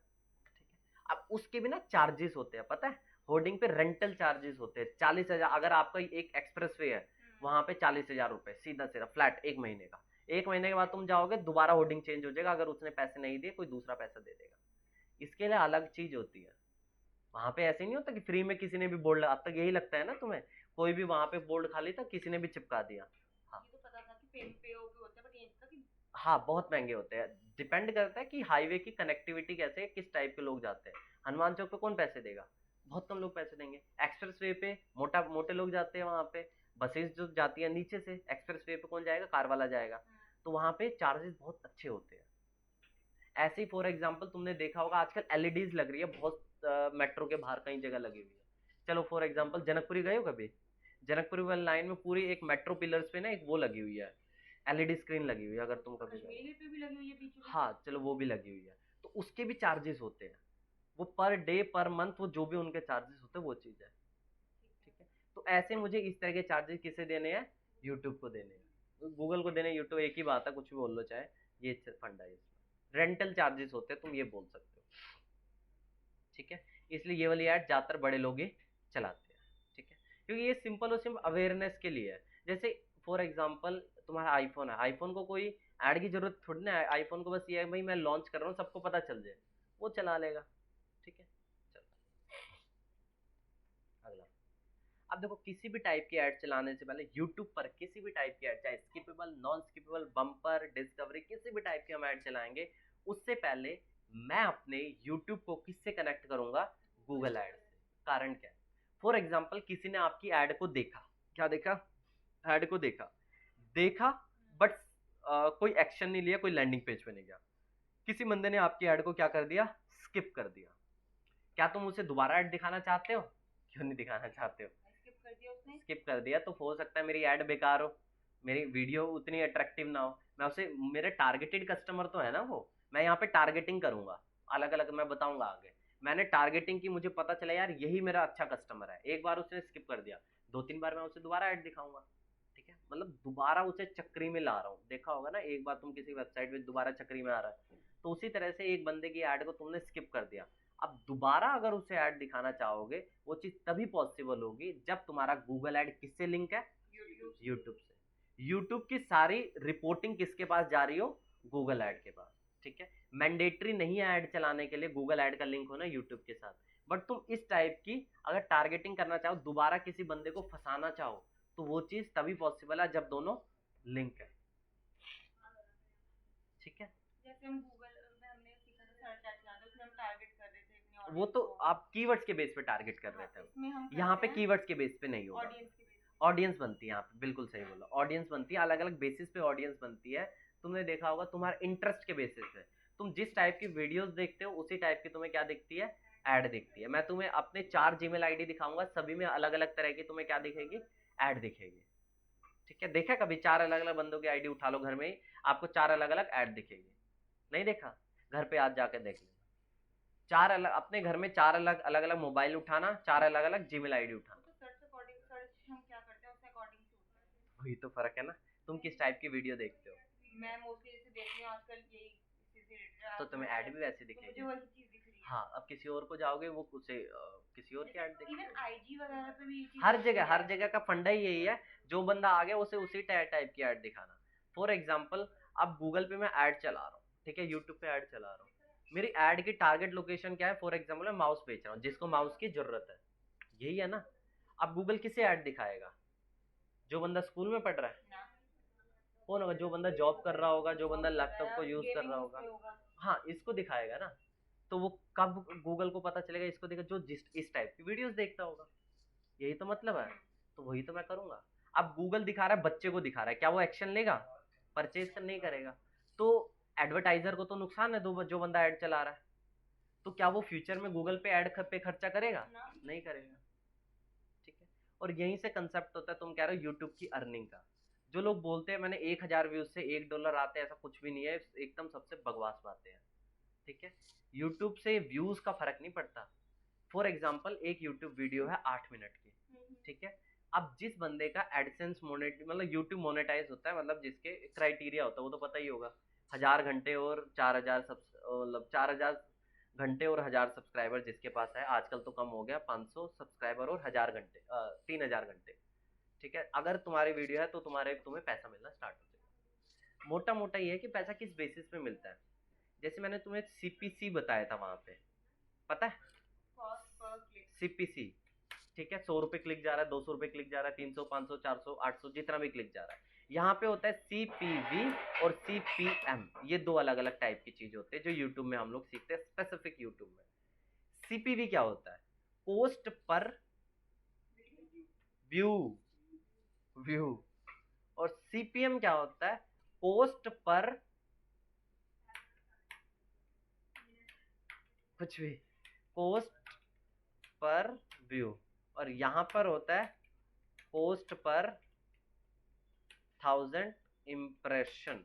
Speaker 1: ठीक है। अब उसके भी ना चार्जेस होते हैं, पता है, होर्डिंग पे रेंटल चार्जेस होते हैं 40,000। अगर आपका एक एक्सप्रेस वे है वहां पे 40,000 रुपए सीधा सीधा फ्लैट 1 महीने का। 1 महीने के बाद तुम जाओगे दोबारा होर्डिंग चेंज हो जाएगा, अगर उसने पैसे नहीं दिए कोई दूसरा पैसा दे देगा, इसके लिए अलग चीज होती है। वहां पे ऐसे नहीं होता कि फ्री में किसी ने भी बोर्ड, अब तक यही लगता है ना तुम्हें, कोई भी वहां पे बोर्ड खाली था किसी ने भी चिपका दिया। हाँ,
Speaker 2: ये तो पता था कि पे होते हैं, बट ये था कि
Speaker 1: हाँ बहुत महंगे होते हैं। डिपेंड करता है कि हाईवे की कनेक्टिविटी कैसे है, किस टाइप के लोग जाते हैं। हनुमान चौक पे कौन पैसे देगा, बहुत कम लोग पैसे देंगे। एक्सप्रेस वे पे मोटे लोग जाते हैं, वहां पे बसेस जो जाती है नीचे से, एक्सप्रेस वे पे कौन जाएगा, कार वाला जाएगा, तो वहां पे चार्जेस बहुत अच्छे होते हैं। ऐसे ही फॉर एग्जाम्पल तुमने देखा होगा आजकल एलईडीज लग रही है बहुत, मेट्रो के बाहर कई जगह लगी हुई है। चलो फॉर एग्जाम्पल जनकपुरी गए हो कभी, जनकपुरी वाली लाइन में पूरी एक मेट्रो पिलर्स पे ना एक वो लगी हुई है, एलईडी स्क्रीन लगी हुई है, अगर तुम कभी
Speaker 2: कश्मीरी पे भी लगी हुई है बीच में।
Speaker 1: हाँ चलो वो भी लगी हुई है, तो उसके भी चार्जेस होते हैं, वो पर डे पर मंथ वो जो भी उनके चार्जेस होते हैं वो चीज है, ठीक है। तो ऐसे मुझे इस तरह के चार्जेस किसे देने हैं, यूट्यूब को देने हैं, गूगल को देने, यूट्यूब एक ही बात है, कुछ भी बोल लो चाहे, ये फंडा है इसमें। रेंटल चार्जेस होते हैं, तुम ये बोल सकते हो, ठीक है। इसलिए ये वाली ऐड ज्यादातर बड़े लोग ही चलाते हैं, ठीक है, क्योंकि ये सिंपल और सिंपल अवेयरनेस के लिए है। जैसे फॉर एग्जाम्पल तुम्हारा आईफोन है, आईफोन को कोई ऐड की जरूरत थोड़ी ना है, आईफोन को बस ये है भाई मैं लॉन्च कर रहा हूँ सबको पता चल जाए, वो चला लेगा, ठीक है। चलो अगला। अब देखो किसी भी टाइप की ऐड चलाने से पहले यूट्यूब पर किसी भी टाइप की ऐड, चाहे skippable, non skippable, bumper, discovery, किसी भी टाइप की हम ऐड चलाएंगे, उससे पहले मैं अपने यूट्यूब को किससे कनेक्ट करूंगा, गूगल ऐड से। कारण क्या है, फॉर एग्जाम्पल किसी ने आपकी ऐड को देखा, क्या देखा, ऐड को देखा, देखा बट कोई एक्शन नहीं लिया, कोई लैंडिंग पेज पे नहीं गया, किसी बंदे ने आपकी ऐड को क्या कर दिया, स्किप कर दिया। क्या तुम उसे दोबारा ऐड दिखाना चाहते हो, क्यों नहीं दिखाना चाहते हो,
Speaker 2: स्किप कर दिया उसने।
Speaker 1: स्किप कर दिया तो हो सकता है मेरी ऐड बेकार हो, मेरी वीडियो उतनी अट्रैक्टिव ना हो, मैं उसे, मेरे टारगेटेड कस्टमर तो है ना वो, मैं यहाँ पे टारगेटिंग करूंगा, अलग अलग मैं बताऊंगा आगे। मैंने टारगेटिंग की, मुझे पता चला यार यही मेरा अच्छा कस्टमर है, एक बार उसने स्किप कर दिया, 2-3 बार मैं उसे दोबारा ऐड दिखाऊंगा, ठीक है, मतलब दोबारा उसे चक्री में ला रहा हूँ। देखा होगा ना एक बार तुम किसी वेबसाइट पे दोबारा चक्री में आ रहा है, तो उसी तरह से एक बंदे की ऐड को तुमने स्किप कर दिया, अब दोबारा अगर उसे ऐड दिखाना चाहोगे वो चीज तभी पॉसिबल होगी जब तुम्हारा गूगल ऐड किससे लिंक है, यूट्यूब से। यूट्यूब की सारी रिपोर्टिंग किसके पास जा रही हो, गूगल ऐड के पास, ठीक है। मैंडेटरी नहीं है ऐड चलाने के लिए गूगल ऐड का लिंक होना यूट्यूब के साथ, बट तुम इस टाइप की अगर टारगेटिंग करना चाहो, दोबारा किसी बंदे को फंसाना चाहो, तो वो चीज तभी पॉसिबल है जब दोनों लिंक है, ठीक है।
Speaker 2: जैसे हम गूगल में हमने सीखा था सर्च ऐड चलाना, उसमें हम टारगेट कर रहे थे अपने
Speaker 1: वो
Speaker 2: ऑडियंस
Speaker 1: तो
Speaker 2: को।
Speaker 1: आप कीवर्ड्स के बेस पे टारगेट कर रहे थे,
Speaker 2: इसमें हम
Speaker 1: यहाँ पे
Speaker 2: करते हैं
Speaker 1: कीवर्ड्स के बेस पे नहीं होगा,
Speaker 2: ऑडियंस के बेस
Speaker 1: ऑडियंस बनती है यहाँ पे, बिल्कुल सही बोला, ऑडियंस बनती है, अलग अलग बेसिस पे ऑडियंस बनती है। तुमने देखा होगा तुम्हारे इंटरेस्ट के बेसिस पे, तुम जिस टाइप की वीडियोस देखते हो उसी टाइप की तुम्हें क्या दिखती है, ऐड दिखती है। मैं तुम्हें अपने 4 जीमेल आईडी दिखाऊंगा, सभी में अलग अलग तरह की तुम्हें क्या दिखेगी, ऐड दिखेगी, ठीक है। देखा कभी 4 अलग अलग बंदों की आईडी उठा लो घर में ही, आपको 4 अलग अलग ऐड दिखेगी, नहीं देखा, घर पे आज जाके देख लेना। 4 अलग, अपने घर में 4 अलग अलग मोबाइल उठाना, 4 अलग अलग जीमेल आईडी उठाना,
Speaker 2: तो सर्च अकॉर्डिंग, सर्च हम क्या करते हैं उसके अकॉर्डिंग से होता है।
Speaker 1: वही तो फर्क है ना। तुम किस टाइप की वीडियो देखते हो?
Speaker 2: मैं मोस्टली जैसे देख रही हूँ आजकल यही इससे रिलेटेड,
Speaker 1: तो तुम्हें ऐड भी वैसे
Speaker 2: मुझे
Speaker 1: दिखेगी।
Speaker 2: वही चीज दिख रही है।
Speaker 1: हाँ, अब किसी और को जाओगे वो उसे किसी और की ऐड
Speaker 2: इवन
Speaker 1: दिखेगी।
Speaker 2: आईजी वगैरह पे भी ये चीज
Speaker 1: हर जगह का फंडा ही यही है, जो बंदा आ गया उसे उसी टाइप की ऐड दिखाना। फॉर एग्जाम्पल, अब गूगल पे मैं ऐड चला रहा हूँ, ठीक है, यूट्यूब पे ऐड चला रहा हूँ, मेरी ऐड की टारगेट लोकेशन क्या है? फॉर एग्जाम्पल मैं माउस बेच रहा हूँ, जिसको माउस की जरूरत है, यही है ना। अब गूगल किसे ऐड दिखाएगा? जो बंदा स्कूल में पढ़ रहा है,
Speaker 2: ना,
Speaker 1: कौन होगा? जो बंदा जॉब कर रहा होगा, जो बंदा लैपटॉप को यूज कर रहा होगा,
Speaker 2: होगा।
Speaker 1: हाँ, इसको दिखाएगा ना। तो वो कब गूगल को पता चलेगा? इसको देखा जो जिस इस टाइप की वीडियोस देखता होगा, यही तो मतलब है। तो वही तो मैं करूंगा। अब गूगल दिखा रहा है, बच्चे को दिखा रहा है, क्या वो एक्शन लेगा? परचेज कर नहीं करेगा। तो एडवर्टाइजर को तो नुकसान है, जो बंदा ऐड चला रहा है। तो क्या वो फ्यूचर में गूगल पे ऐड पे खर्चा करेगा? नहीं करेगा, ठीक है। और यहीं से कंसेप्ट होता है, तुम कह रहे हो यूट्यूब की अर्निंग का। जो लोग बोलते हैं मैंने 1000 व्यूज से $1 आते हैं, ऐसा कुछ भी नहीं है, एकदम सबसे बकवास बातें हैं, ठीक है। यूट्यूब से व्यूज का फर्क नहीं पड़ता। फॉर एग्जाम्पल, एक यूट्यूब वीडियो है 8 मिनट की, ठीक है। अब जिस बंदे का एडसेंस मतलब यूट्यूब मोनेटाइज होता है, मतलब जिसके क्राइटेरिया होता है, वो तो पता ही होगा, 1000 घंटे और 4000 मतलब 4000 घंटे और 1000 सब्सक्राइबर जिसके पास है, आजकल तो कम हो गया, 500 सब्सक्राइबर और 1000 घंटे, 3000 घंटे, ठीक है। अगर तुम्हारी वीडियो है तो तुम्हें पैसा मिलना स्टार्ट हो जाएगा। मोटा मोटा ये है कि पैसा किस बेसिस पे मिलता है। जैसे मैंने तुम्हें सीपीसी बताया था, वहां पे पता है सीपीसी, ठीक है, 100 रुपए क्लिक जा रहा है, 200 रुपए क्लिक जा रहा है, 300, 500, 400, 800, जितना भी क्लिक जा रहा है। यहाँ पे होता है सीपीवी और सीपीएम, ये दो अलग अलग टाइप की चीज होते हैं जो यूट्यूब में हम लोग सीखते हैं, स्पेसिफिक यूट्यूब में। सीपीवी क्या होता है? पोस्ट पर व्यू, व्यू। और सीपीएम क्या होता है? पोस्ट पर कुछ भी, पोस्ट पर व्यू। और यहां पर होता है पोस्ट पर 1000 इम्प्रेशन,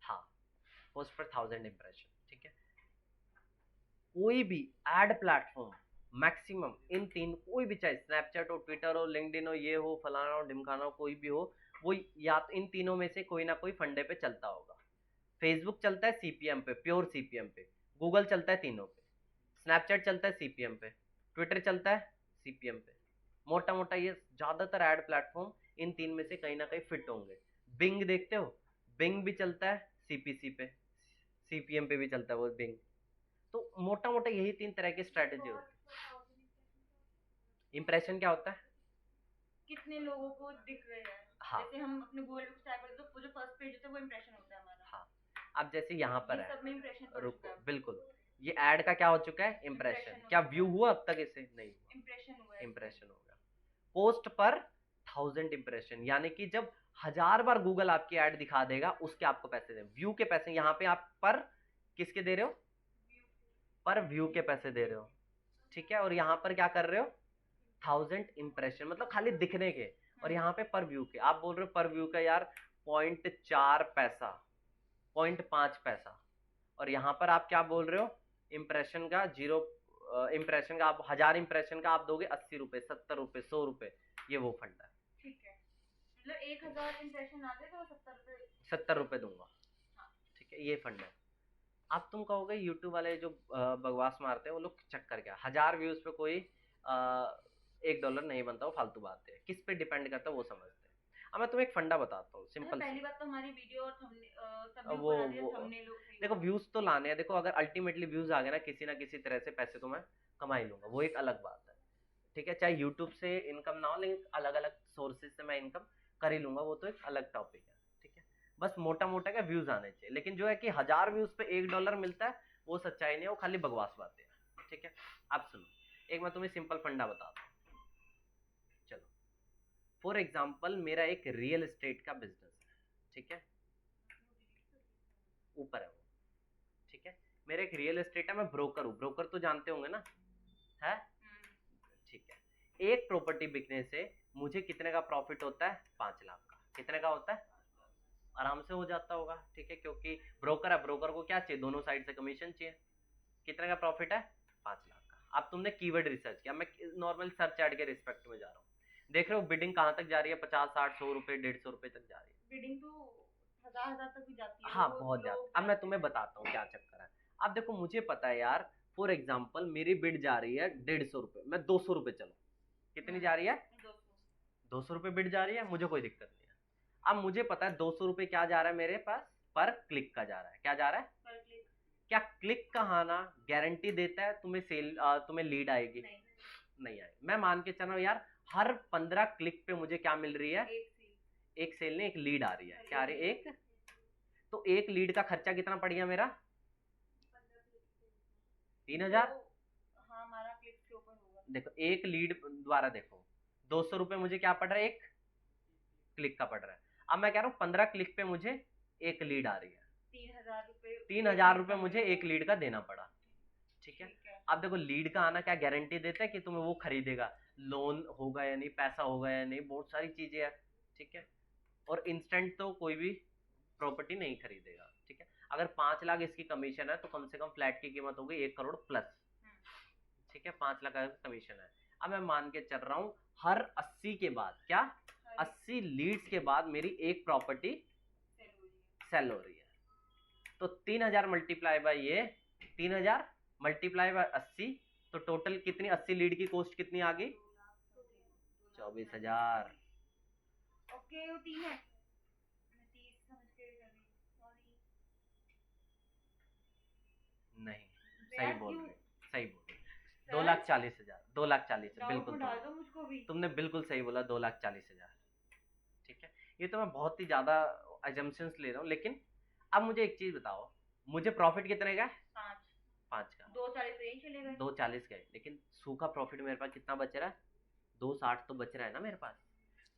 Speaker 1: हाँ, पोस्ट पर 1000 इम्प्रेशन, ठीक है। कोई भी एड प्लेटफॉर्म मैक्सिमम इन तीन, कोई भी, चाहे स्नैपचैट हो, ट्विटर हो, लिंक्डइन हो, ये हो, फलाना हो, ढिमकाना हो, कोई भी हो, वो या तो इन तीनों में से कोई ना कोई फंडे पे चलता होगा। फेसबुक चलता है सीपीएम पे, प्योर सीपीएम पे। गूगल चलता है तीनों पे। स्नैपचैट चलता है सीपीएम पे। ट्विटर चलता है सीपीएम पे। मोटा मोटा ये ज्यादातर एड प्लेटफॉर्म इन तीन में से कहीं ना कहीं फिट होंगे। बिंग देखते हो, बिंग भी चलता है सीपीसी पे, सीपीएम पे भी चलता है वो बिंग। तो मोटा मोटा यही तीन तरह की स्ट्रेटेजी होती है। इंप्रेशन क्या होता है?
Speaker 2: कितने लोगों को दिख रहे हैं।
Speaker 1: हाँ,
Speaker 2: जैसे हम अपने गूगल पे टाइप करते तो वो जो फर्स्ट पेज होता है वो इंप्रेशन होता है हमारा।
Speaker 1: हाँ। अब जैसे यहाँ पर है,
Speaker 2: सब में इंप्रेशन पड़ चुका
Speaker 1: रुको,
Speaker 2: है।
Speaker 1: बिल्कुल, ये ऐड का क्या हो चुका है? इंप्रेशन। क्या व्यू हुआ अब तक? इसे नहीं हुआ,
Speaker 2: इंप्रेशन हुआ है।
Speaker 1: इंप्रेशन हो गया। पोस्ट पर 1000 इंप्रेशन, यानी कि जब 1000 बार गूगल आपकी ऐड दिखा देगा, उसके आपको पैसे दे, व्यू के पैसे। यहाँ पे आप पर किसके दे रहे हो? पर व्यू के पैसे दे रहे हो, ठीक है। और यहाँ पर क्या कर रहे हो? 1000 इंप्रेशन, मतलब खाली दिखने के। और यहाँ पे पर व्यू के, आप बोल रहे हो पर व्यू का यार 0.4 पैसा, 0.5 पैसा। और यहाँ पर आप क्या बोल रहे हो? इंप्रेशन का 0, इंप्रेशन का आप 1000 इंप्रेशन का आप दोगे 80 रुपए, 70 रुपए, 100 रुपए, ये वो फंड है।
Speaker 2: ठीक है, मतलब 1000 इंप्रेशन आते तो
Speaker 1: 70 रुपए दूंगा, ठीक है, ये फंड है। अब तुम कहोगे यूट्यूब वाले जो बकवास मारते हैं वो लोग चक्कर क्या, 1000 व्यूज पे कोई $1 नहीं बनता, वो फालतू बात है। किस पे डिपेंड करता है वो समझते हैं। अब मैं तुम्हें एक फंडा बताता हूँ, सिंपल।
Speaker 2: पहली बात तो हमारी वीडियो और थंबनेल
Speaker 1: वो देखो, व्यूज तो लाने हैं। देखो, अगर अल्टीमेटली व्यूज आ गए ना, किसी ना किसी तरह से पैसे तो मैं कमा ही लूंगा, वो एक अलग बात है, ठीक है। चाहे यूट्यूब से इनकम ना हो, लेकिन अलग अलग सोर्सेज से मैं इनकम कर ही लूंगा, वो तो एक अलग टॉपिक है, ठीक है। बस मोटा मोटा का व्यूज आने चाहिए। लेकिन जो है कि 1000 व्यूज पे $1 मिलता है, वो सच्चाई नहीं है, वो खाली बकवास बातें हैं, ठीक है। अब सुनो, एक मैं तुम्हें सिंपल फंडा बताता हूँ। चलो, फॉर एग्जाम्पल, मेरा एक रियल एस्टेट का बिजनेस है, ठीक है, ऊपर है वो, ठीक है। मेरा एक रियल एस्टेट है, मैं ब्रोकर हूँ। ब्रोकर तो जानते होंगे ना, है, ठीक है। एक प्रॉपर्टी बिकने से मुझे कितने का प्रॉफिट होता है? 5 लाख का। कितने का होता है? आराम से हो जाता होगा, ठीक है, क्योंकि ब्रोकर है, ब्रोकर को क्या चाहिए? दोनों साइड से कमीशन चाहिए। कितने का प्रॉफिट है? 5 लाख का। अब तुमने कीवर्ड रिसर्च किया, मैं नॉर्मल सर्च ऐड के रिस्पेक्ट में जा रहा हूँ। देख रहे हो बिडिंग कहाँ तक जा रही है, 50 60 100 रुपए 150 रुपए तक जा रही है।
Speaker 2: बिडिंग तो 1000 तक भी जाती है।
Speaker 1: हाँ बहुत ज्यादा। अब मैं तुम्हें बताता हूँ क्या चक्कर है। अब देखो मुझे पता है यार, फॉर एग्जाम्पल मेरी बिड जा रही है 150 रुपए, मैं 200 रुपए, चलो कितनी जा रही है, 200 रुपए बिड जा रही है, मुझे कोई दिक्कत नहीं है। अब मुझे पता है 200 रुपए क्या जा रहा है मेरे पास, पर क्लिक का जा रहा है। क्या जा रहा है,
Speaker 2: पर क्लिक।
Speaker 1: क्या क्लिक का आना गारंटी देता है तुम्हें तुम्हें लीड आएगी? नहीं आएगी। मैं मान के चल रहा हूँ यार, हर 15 क्लिक पे मुझे क्या मिल रही है, एक सेल ने एक लीड आ रही है। क्या आ रही है, एक, तो एक लीड का खर्चा कितना पड़ गया मेरा, 3000।
Speaker 2: हाँ हमारा क्लिक के ऊपर होगा। देखो
Speaker 1: एक लीड द्वारा देखो 200 रुपए मुझे क्या पड़ रहा है, एक क्लिक का पड़ रहा है। अब मैं कह रहा हूँ 15 क्लिक पे मुझे एक लीड आ रही है, 3000 रुपए मुझे एक लीड का देना पड़ा। ठीक है। अब देखो लीड का आना क्या गारंटी देता है कि तुम्हें वो खरीदेगा, लोन होगा या नहीं, पैसा होगा या नहीं, बहुत सारी चीजें हैं। ठीक है। और इंस्टेंट तो कोई भी प्रॉपर्टी नहीं खरीदेगा। ठीक है। अगर 5 लाख इसकी कमीशन है तो कम से कम फ्लैट की कीमत होगी 1 करोड़ प्लस। ठीक है। 5 लाख का कमीशन है। अब मैं मान के चल रहा हूँ हर 80 के बाद, क्या 80 लीड्स के बाद मेरी एक प्रॉपर्टी सेल हो रही है। तो 3000 मल्टीप्लाई बाय ये, 3000 मल्टीप्लाई बाय 80, तो टोटल कितनी, 80 लीड की कॉस्ट कितनी आ गई, 24,000।
Speaker 2: ओके वो 3 है, मैं 30 समझ के कर रही, सॉरी।
Speaker 1: नहीं सही बोल रहे, सही बोल रहे, 2,40,000, 2,40,000 बिल्कुल
Speaker 2: डाल दो मुझको भी।
Speaker 1: तुमने बिल्कुल सही बोला, 2,40,000। ठीक है। ये तो मैं बहुत ही ज्यादा अजम्पशंस ले रहा हूँ, लेकिन अब मुझे एक चीज बताओ, मुझे प्रॉफिट कितने का, 5 का,
Speaker 2: 240 तो यही चले गए,
Speaker 1: 240 का है, लेकिन सूखा प्रॉफिट मेरे पास कितना बच रहा है, 260 तो बच रहा है ना मेरे पास।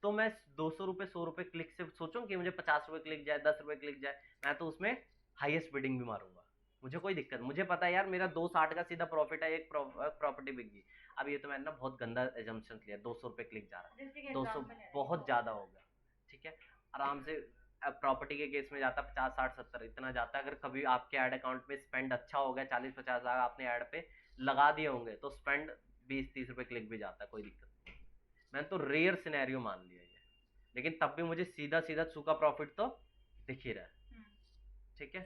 Speaker 1: तो मैं 200 रुपए 100 रुपए क्लिक से सोचूं कि मुझे 50 रुपए क्लिक जाए, 10 रुपए क्लिक जाए, मैं तो उसमें हाईएस्ट बिडिंग भी मारूंगा, मुझे कोई दिक्कत। मुझे पता है यार मेरा 260 का सीधा प्रॉफिट है, एक प्रॉपर्टी बिक गई। अब ये तो मैंने ना बहुत गंदा एजम्पशन लिया, 200 रुपए क्लिक जा रहा है, 200 बहुत ज्यादा हो गया। ठीक है। आराम से प्रॉपर्टी के केस में जाता 50 60 70 इतना जाता है। अगर कभी आपके ऐड अकाउंट में स्पेंड अच्छा हो गया, 40 50 हज़ार आपने ऐड पे लगा दिए होंगे, तो स्पेंड 20 30 रुपए क्लिक भी जाता है, कोई दिक्कत नहीं। मैंने तो रेयर सिनेरियो मान लिया ये, लेकिन तब भी मुझे सीधा सीधा सूखा प्रॉफिट तो दिख ही रहा है। ठीक है।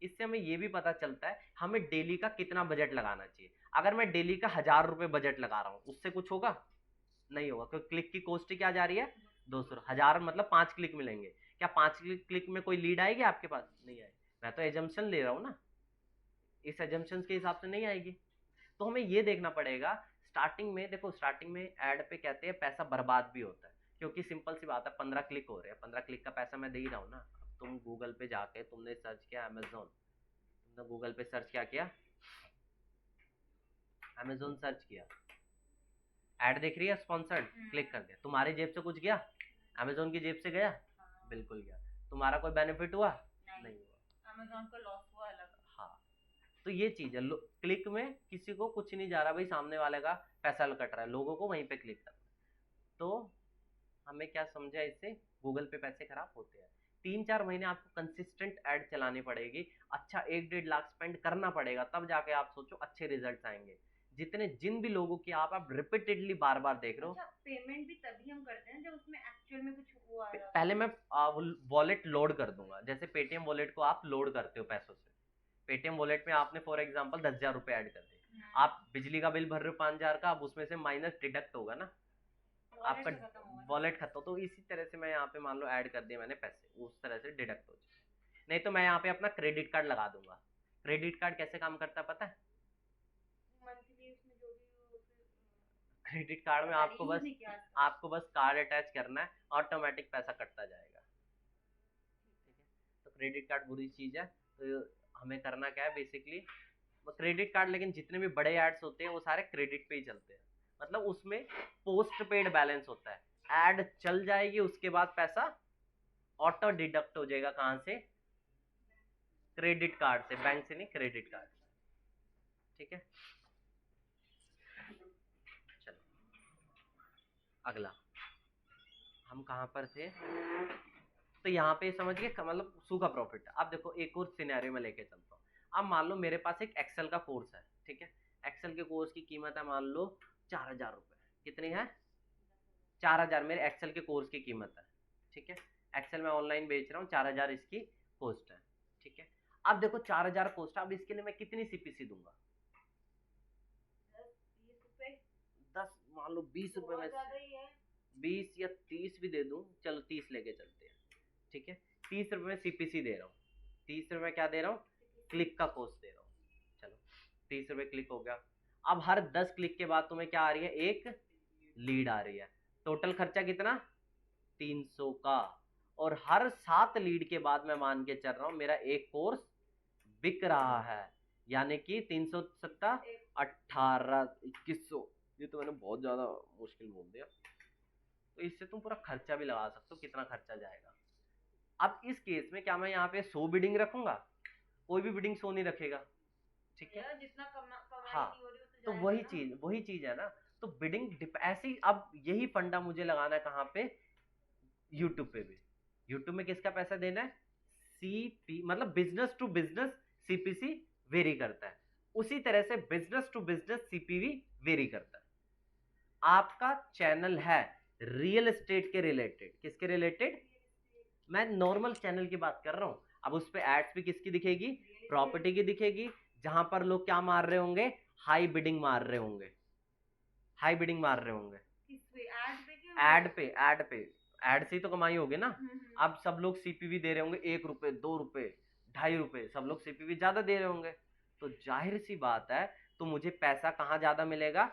Speaker 1: इससे हमें ये भी पता चलता है हमें डेली का कितना बजट लगाना चाहिए। अगर मैं डेली का 1000 रुपए बजट लगा रहा हूँ, उससे कुछ होगा नहीं होगा, क्योंकि क्लिक की कॉस्ट क्या जा रही है, 200। 1000 मतलब 5 क्लिक मिलेंगे, क्या 5 क्लिक में कोई लीड आएगी आपके पास, नहीं आएगी। मैं तो एजम्पशन ले रहा हूँ ना, इस एजम्पशन के हिसाब से नहीं आएगी। तो हमें ये देखना पड़ेगा स्टार्टिंग में। देखो स्टार्टिंग में ऐड पे कहते हैं पैसा बर्बाद भी होता है, क्योंकि सिंपल सी बात है 15 क्लिक हो रहे हैं, 15 क्लिक का पैसा मैं दे ही रहा हूँ ना। तुम गूगल पे जाके तुमने सर्च किया अमेजोन, तुमने गूगल पे सर्च क्या किया, अमेजोन सर्च किया, ऐड देख रही है स्पॉन्सर्ड, क्लिक कर दिया, तुम्हारी जेब से कुछ गया, अमेजोन की जेब से गया, बिल्कुल गया। तुम्हारा कोई बेनिफिट हुआ, नहीं हुआ,
Speaker 2: अमेज़न का लॉस हुआ अलग।
Speaker 1: हाँ। तो ये चीज है, क्लिक में किसी को कुछ नहीं जा रहा भाई, सामने वाले का पैसा कट रहा है, लोगों को वहीं पे क्लिक करना। तो हमें क्या समझा इससे, गूगल पे पैसे खराब होते हैं। 3-4 महीने आपको कंसिस्टेंट ऐड चलानी पड़ेगी, अच्छा 1-1.5 लाख स्पेंड करना पड़ेगा, तब जाके आप सोचो अच्छे रिजल्ट आएंगे। जिन भी लोगों की आप रिपीटेडली बार बार देख रहे हो।
Speaker 2: अच्छा, पेमेंट भी तभी हम करते हैं जब उसमें एक्चुअल में कुछ हुआ है।
Speaker 1: पहले मैं वॉलेट लोड कर दूंगा, जैसे पेटीएम वॉलेट को आप लोड करते हो पैसों से। पेटीएम वॉलेट में आपने फॉर एग्जांपल 10,000 रुपए ऐड कर दिए, आप बिजली का बिल भर रहे हो 5,000 का, अब उसमें से माइनस डिडक्ट होगा ना, आपका वॉलेट खत्म। तो इसी तरह से मैं यहाँ पे मान लो ऐड कर दिए मैंने पैसे, उस तरह से डिडक्ट हो जाए। नहीं तो मैं यहाँ पे अपना क्रेडिट कार्ड लगा दूंगा। क्रेडिट कार्ड कैसे काम करता है पता है,
Speaker 2: मंथली उसमें जो भी
Speaker 1: क्रेडिट कार्ड में आपको बस कार्ड अटैच करना है, ऑटोमेटिक पैसा कटता जाएगा। ठीक है। तो क्रेडिट कार्ड बुरी चीज है, तो हमें करना क्या है बेसिकली, क्रेडिट कार्ड, लेकिन जितने भी बड़े एड्स होते हैं वो सारे क्रेडिट पे ही चलते हैं, मतलब उसमें पोस्ट पेड बैलेंस होता है, एड चल जाएगी उसके बाद पैसा ऑटो डिडक्ट हो जाएगा, कहां से, क्रेडिट कार्ड से, बैंक से नहीं, क्रेडिट कार्ड। ठीक है। चलो अगला, हम कहां पर थे, तो यहाँ पे समझ गए मतलब सूखा प्रॉफिट। अब देखो एक और सिनेरियो में लेके चलता हूँ। अब मान लो मेरे पास एक एक्सेल का कोर्स है, ठीक है, एक्सेल के कोर्स की कीमत है मान लो 4,000 रुपए, कितनी है, 4000 मेरे एक्सेल के कोर्स की कीमत है, ठीक है। एक्सेल में ऑनलाइन बेच रहा हूँ, 4000 इसकी कॉस्ट है, ठीक है। अब देखो 4000 कॉस्ट, अब इसके लिए मैं कितनी सीपीसी दूंगा? 10, मान लो 20 रुपए में, 20 या 30 भी दे दूं, चलो 30 लेके चलते हैं, ठीक है। 30 रुपए में सीपीसी दे रहा हूँ, 30 रुपए क्या दे रहा हूँ? क्लिक का कॉस्ट दे रहा हूँ, चलो 30 रुपए क्लिक हो गया। अब हर 10 क्लिक के बाद तुम्हें क्या आ रही है? एक लीड आ रही है। टोटल खर्चा कितना? 300 का। और हर 7 लीड के बाद मैं मान के चल रहा हूँ मेरा एक कोर्स बिक रहा है, यानी कि 370 18 2100। ये तो मैंने बहुत ज्यादा मुश्किल बोल दिया। तो इससे तुम पूरा खर्चा भी लगा सकते हो, कितना खर्चा जाएगा। अब इस केस में क्या मैं यहाँ पे 100 बिडिंग रखूंगा? कोई भी बिडिंग 100 नहीं रखेगा, ठीक है।
Speaker 2: जितना कमाई
Speaker 1: हाँ,
Speaker 2: नहीं हो रही
Speaker 1: तो वही चीज है ना। तो बिडिंग ऐसे ही, अब यही फंडा मुझे लगाना है कहाँ पे? यूट्यूब पे भी। यूट्यूब में किसका पैसा देना है? सीपी, मतलब business to business CPC vary करता है, उसी तरह से business to business CPV vary करता है। आपका चैनल है रियल एस्टेट के रिलेटेड, किसके रिलेटेड? मैं नॉर्मल चैनल की बात कर रहा हूं। अब उस पे एड्स भी किसकी दिखेगी? प्रॉपर्टी की दिखेगी, जहां पर लोग क्या मार रहे होंगे? हाई बिडिंग मार रहे होंगे, हाई बिडिंग मार रहे होंगे। एड से ही तो कमाई होगी ना। अब सब लोग सीपीवी दे रहे होंगे 1 रुपए 2 रुपए 2.5 रुपए, सब लोग सीपीवी ज्यादा दे रहे होंगे, तो जाहिर सी बात है तो मुझे पैसा कहाँ ज्यादा मिलेगा?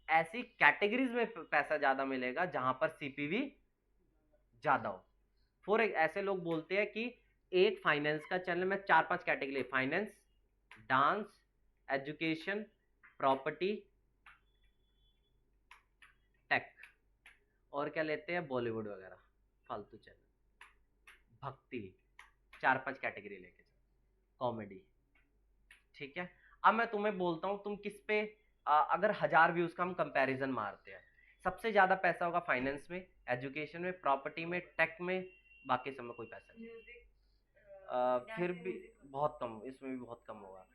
Speaker 1: ऐसी कैटेगरीज में पैसा ज्यादा मिलेगा जहां पर सीपीवी ज्यादा हो। ऐसे लोग बोलते हैं कि एक फाइनेंस का चैनल में 4-5 category, finance, dance, education, property, tech, और क्या लेते हैं? बॉलीवुड वगैरह, फालतू चैनल, भक्ति, 4-5 कैटेगरी लेके चलो, कॉमेडी, ठीक है। अब मैं तुम्हें बोलता हूं, तुम किस पे अगर 1000 व्यूज का हम कंपैरिजन मारते हैं, सबसे ज्यादा पैसा होगा फाइनेंस में, एजुकेशन में, प्रॉपर्टी में, टेक में, बाकी सब में कोई पैसा नहीं। फिर भी बहुत कम, इसमें भी बहुत कम होगा।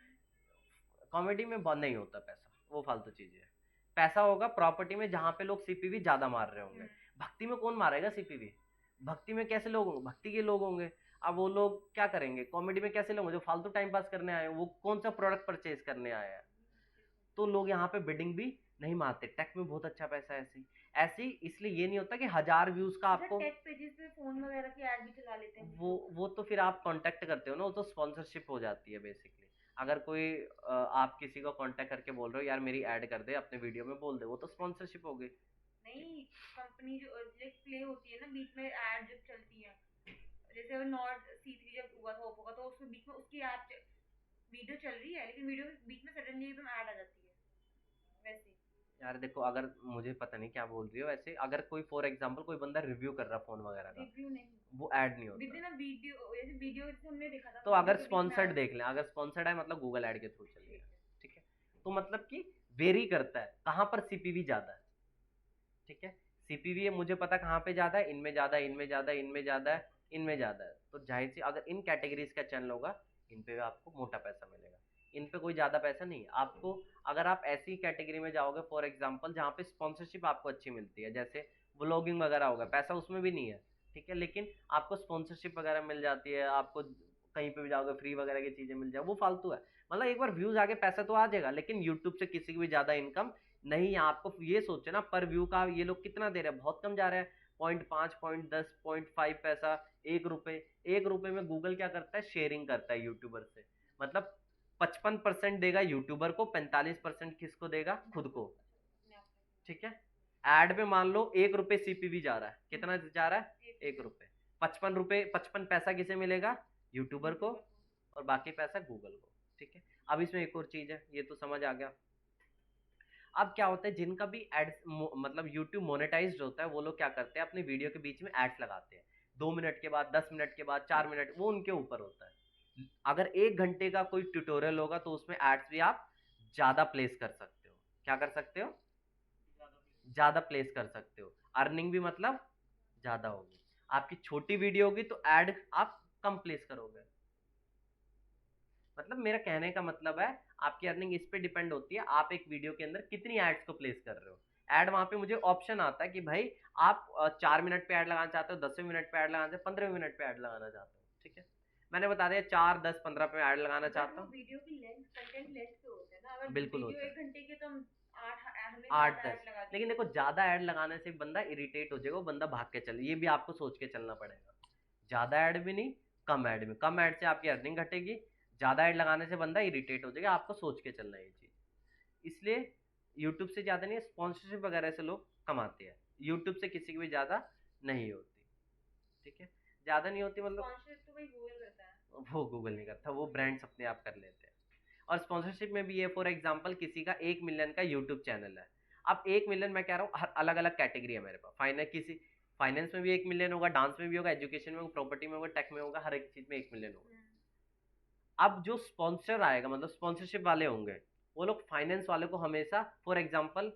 Speaker 1: कॉमेडी में बहुत नहीं होता पैसा, वो फालतू चीजें है। पैसा होगा प्रॉपर्टी में, जहां पे लोग सीपीवी ज्यादा मार रहे होंगे। भक्ति में कौन मारेगा सीपीवी? भक्ति में कैसे लोग होंगे? भक्ति के लोग होंगे। अब वो लोग क्या करेंगे? कॉमेडी में कैसे लोग जो फालतू टाइम पास करने आए, वो कौन सा प्रोडक्ट परचेज करने आए हैं? तो लोग यहाँ पे बिडिंग भी नहीं मारते। टेक में बहुत अच्छा पैसा है। ऐसी इसलिए ये नहीं होता कि 1000 व्यूज का आपको,
Speaker 2: टेक पेजेस पे फोन वगैरह की ऐड भी चला लेते हैं
Speaker 1: वो तो फिर आप कांटेक्ट करते हो ना, वो तो स्पॉन्सरशिप हो जाती है बेसिकली। अगर कोई आप किसी को कांटेक्ट करके बोल रहे हो यार मेरी ऐड कर दे अपने वीडियो में, बोल दे, वो तो स्पॉन्सरशिप हो गई।
Speaker 2: नहीं, कंपनी जो लाइक प्ले होती है ना बीच में, ऐड जब चलती है, जैसे वो नॉट C3 जब हुआ था ओप्पो का, तो उसमें बीच में उसकी ऐड वीडियो चल रही है, लेकिन वीडियो के बीच में सडनली एकदम ऐड आ जाती है। वैसे
Speaker 1: यार देखो, अगर मुझे पता नहीं क्या बोल रही हो, वैसे अगर कोई फॉर एग्जांपल कोई बंदा रिव्यू कर रहा फोन वगैरह का,
Speaker 2: रिव्यू नहीं,
Speaker 1: वो ऐड नहीं होता।
Speaker 2: विद इन वीडियो, जैसे वीडियो जैसे हमने देखा था,
Speaker 1: तो अगर स्पॉन्सर्ड देख लें, अगर स्पॉन्सर्ड है मतलब गूगल ऐड के थ्रू चलेगा, ठीक है। तो मतलब कि वेरी करता है कहाँ पर सीपीवी ज्यादा है, ठीक है। सीपीवी मुझे पता कहाँ पे ज्यादा है, इनमें ज्यादा है, इनमें ज्यादा है, इनमें ज्यादा है, इनमें ज्यादा है। तो जाहिर सी अगर इन कैटेगरीज का चैनल होगा, इन पे आपको मोटा पैसा मिलेगा, इन पे कोई ज्यादा पैसा नहीं है आपको। अगर आप ऐसी कैटेगरी में जाओगे फॉर एग्जांपल जहाँ पे स्पॉन्सरशिप आपको अच्छी मिलती है, जैसे व्लॉगिंग वगैरह होगा, पैसा उसमें भी नहीं है, ठीक है, लेकिन आपको स्पॉन्सरशिप वगैरह मिल जाती है, आपको कहीं पे भी जाओगे फ्री वगैरह की चीजें मिल जाए, वो फालतू है। मतलब एक बार व्यूज आगे पैसा तो आ जाएगा, लेकिन यूट्यूब से किसी की भी ज्यादा इनकम नहीं है। आपको ये सोचे ना, पर व्यू का ये लोग कितना दे रहे हैं? बहुत कम जा रहे हैं, 0.5, 0.10, 0.5 पैसा, 1 रुपए। 1 रुपए में गूगल क्या करता है? शेयरिंग करता है यूट्यूबर से। मतलब 55% देगा यूट्यूबर को, 45% किसको देगा? खुद को, ठीक है। एड पे मान लो 1 रुपए सीपीवी जा रहा है, कितना जा रहा है? 1 रुपए। 55 पैसा किसे मिलेगा? यूट्यूबर को, और बाकी पैसा गूगल को, ठीक है। अब इसमें एक और चीज है, ये तो समझ आ गया। अब क्या होता है, जिनका भी एड्स मतलब यूट्यूब मोनेटाइज्ड होता है, वो लोग क्या करते हैं? अपने वीडियो के बीच में एड्स लगाते हैं, 2 मिनट के बाद, 10 मिनट के बाद, 4 मिनट, वो उनके ऊपर होता है। अगर 1 घंटे का कोई ट्यूटोरियल होगा तो उसमें एड्स भी आप ज्यादा प्लेस कर सकते हो। क्या कर सकते हो? ज्यादा प्लेस कर सकते हो। अर्निंग भी मतलब ज्यादा होगी। आपकी छोटी वीडियो होगी तो एड आप कम प्लेस करोगे। मतलब मेरा कहने का मतलब है, आपकी अर्निंग इस पे डिपेंड होती है आप एक वीडियो के अंदर कितनी एड्स को प्लेस कर रहे हो। ऐड वहां पे मुझे ऑप्शन आता है कि भाई आप 4 मिनट पे ऐड लगाना चाहते हो, 10वें मिनट पे ऐड लगाना चाहते हो, 15वें मिनट पे ऐड लगाना चाहते हो, ठीक है। मैंने बता दिया 4, 10, 15 पे ऐड लगाना चाहता हूँ।
Speaker 2: वीडियो की लेंथ, कंटेंट लेंथ पे होता है ना, अगर
Speaker 1: बिल्कुल
Speaker 2: वीडियो
Speaker 1: होता है
Speaker 2: 1 घंटे की तो हम 8
Speaker 1: 8,
Speaker 2: 7
Speaker 1: 10।
Speaker 2: ऐड लगा
Speaker 1: लेकिन
Speaker 2: दिए।
Speaker 1: देखो ज्यादा ऐड लगाने से बंदा इरिटेट हो जाएगा, वो बंदा भाग के चले, ये भी आपको सोच के चलना पड़ेगा। ज्यादा ऐड भी नहीं, कम ऐड में, कम ऐड से आपकी अर्निंग घटेगी, ज्यादा ऐड लगाने से बंदा इरिटेट हो जाएगा, आपको सोच के चलना है ये चीज। इसलिए यूट्यूब से ज्यादा नहीं, स्पॉन्सरशिप वगैरह से लोग कमाते हैं, यूट्यूब से किसी की भी ज्यादा नहीं होती, ठीक है। ज्यादा नहीं होती मतलब
Speaker 2: स्पॉन्सरशिप तो भाई गूगल करता है।
Speaker 1: वो गूगल नहीं करता, वो ब्रांड्स अपने आप कर लेते हैं। और स्पॉन्सरशिप में भी ये, फॉर एग्जांपल किसी का 1 मिलियन का यूट्यूब चैनल है, अब 1 मिलियन मैं कह रहा हूँ, हर अलग अलग कैटेगरी है मेरे पास, फाइनेंस में भी 1 मिलियन होगा, डांस में भी होगा, एजुकेशन में होगा, प्रॉपर्टी में होगा, टेक में होगा, हर एक चीज में 1 मिलियन होगा। अब जो स्पॉन्सर आएगा, मतलब स्पॉन्सरशिप वाले होंगे, वो लोग फाइनेंस वाले को हमेशा, फॉर एग्जाम्पल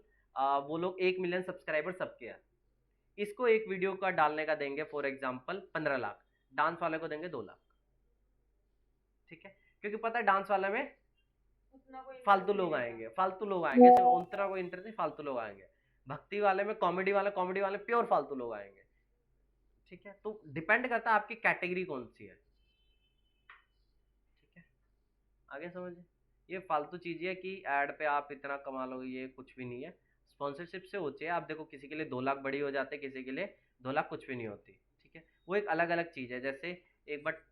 Speaker 1: वो लोग 1 मिलियन सब्सक्राइबर सबके हैं, इसको एक वीडियो का डालने का देंगे फॉर एग्जाम्पल 15 लाख, डांस वाले को देंगे 2 लाख, ठीक है। क्योंकि पता है डांस वाले में
Speaker 2: उतना कोई
Speaker 1: फालतू लोग आएंगे, फालतू लोग आएंगे, सिर्फ उतना कोई इंटरेस्ट नहीं, फालतू लोग आएंगे। भक्ति वाले में कॉमेडी वाले प्योर फालतू लोग आएंगे, ठीक है। तो डिपेंड करता है आपकी कैटेगरी कौन सी है, ठीक है। आगे समझिए, ये फालतू चीज है कि ऐड पे आप इतना कमा लोगे, ये कुछ भी नहीं है। स्पॉन्सरशिप से होती है, आप देखो किसी के लिए 2 लाख बड़ी हो जाते, किसी के लिए 2 लाख कुछ भी नहीं होती, ठीक है। वो एक अलग अलग चीज है। जैसे एक बार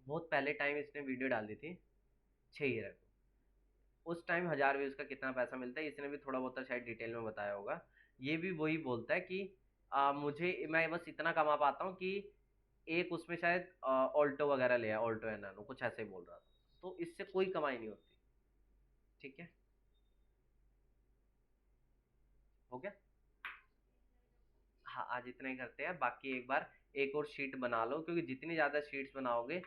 Speaker 1: बहुत पहले टाइम इसने वीडियो डाल दी थी, 6 ईयर, उस टाइम 1000 व्यूज का कितना पैसा मिलता है, इसने भी थोड़ा बहुत शायद डिटेल में बताया होगा। ये भी वही बोलता है कि मैं बस इतना कमा पाता हूँ कि एक उसमें शायद ऑल्टो वगैरह लिया, ऑल्टो है नानो, कुछ ऐसे ही बोल रहा था। तो इससे कोई कमाई नहीं होती, ठीक है। हो गया। हाँ, आज इतना ही करते हैं, बाकी एक बार एक और शीट बना लो, क्योंकि जितनी ज्यादा शीट्स बनाओगे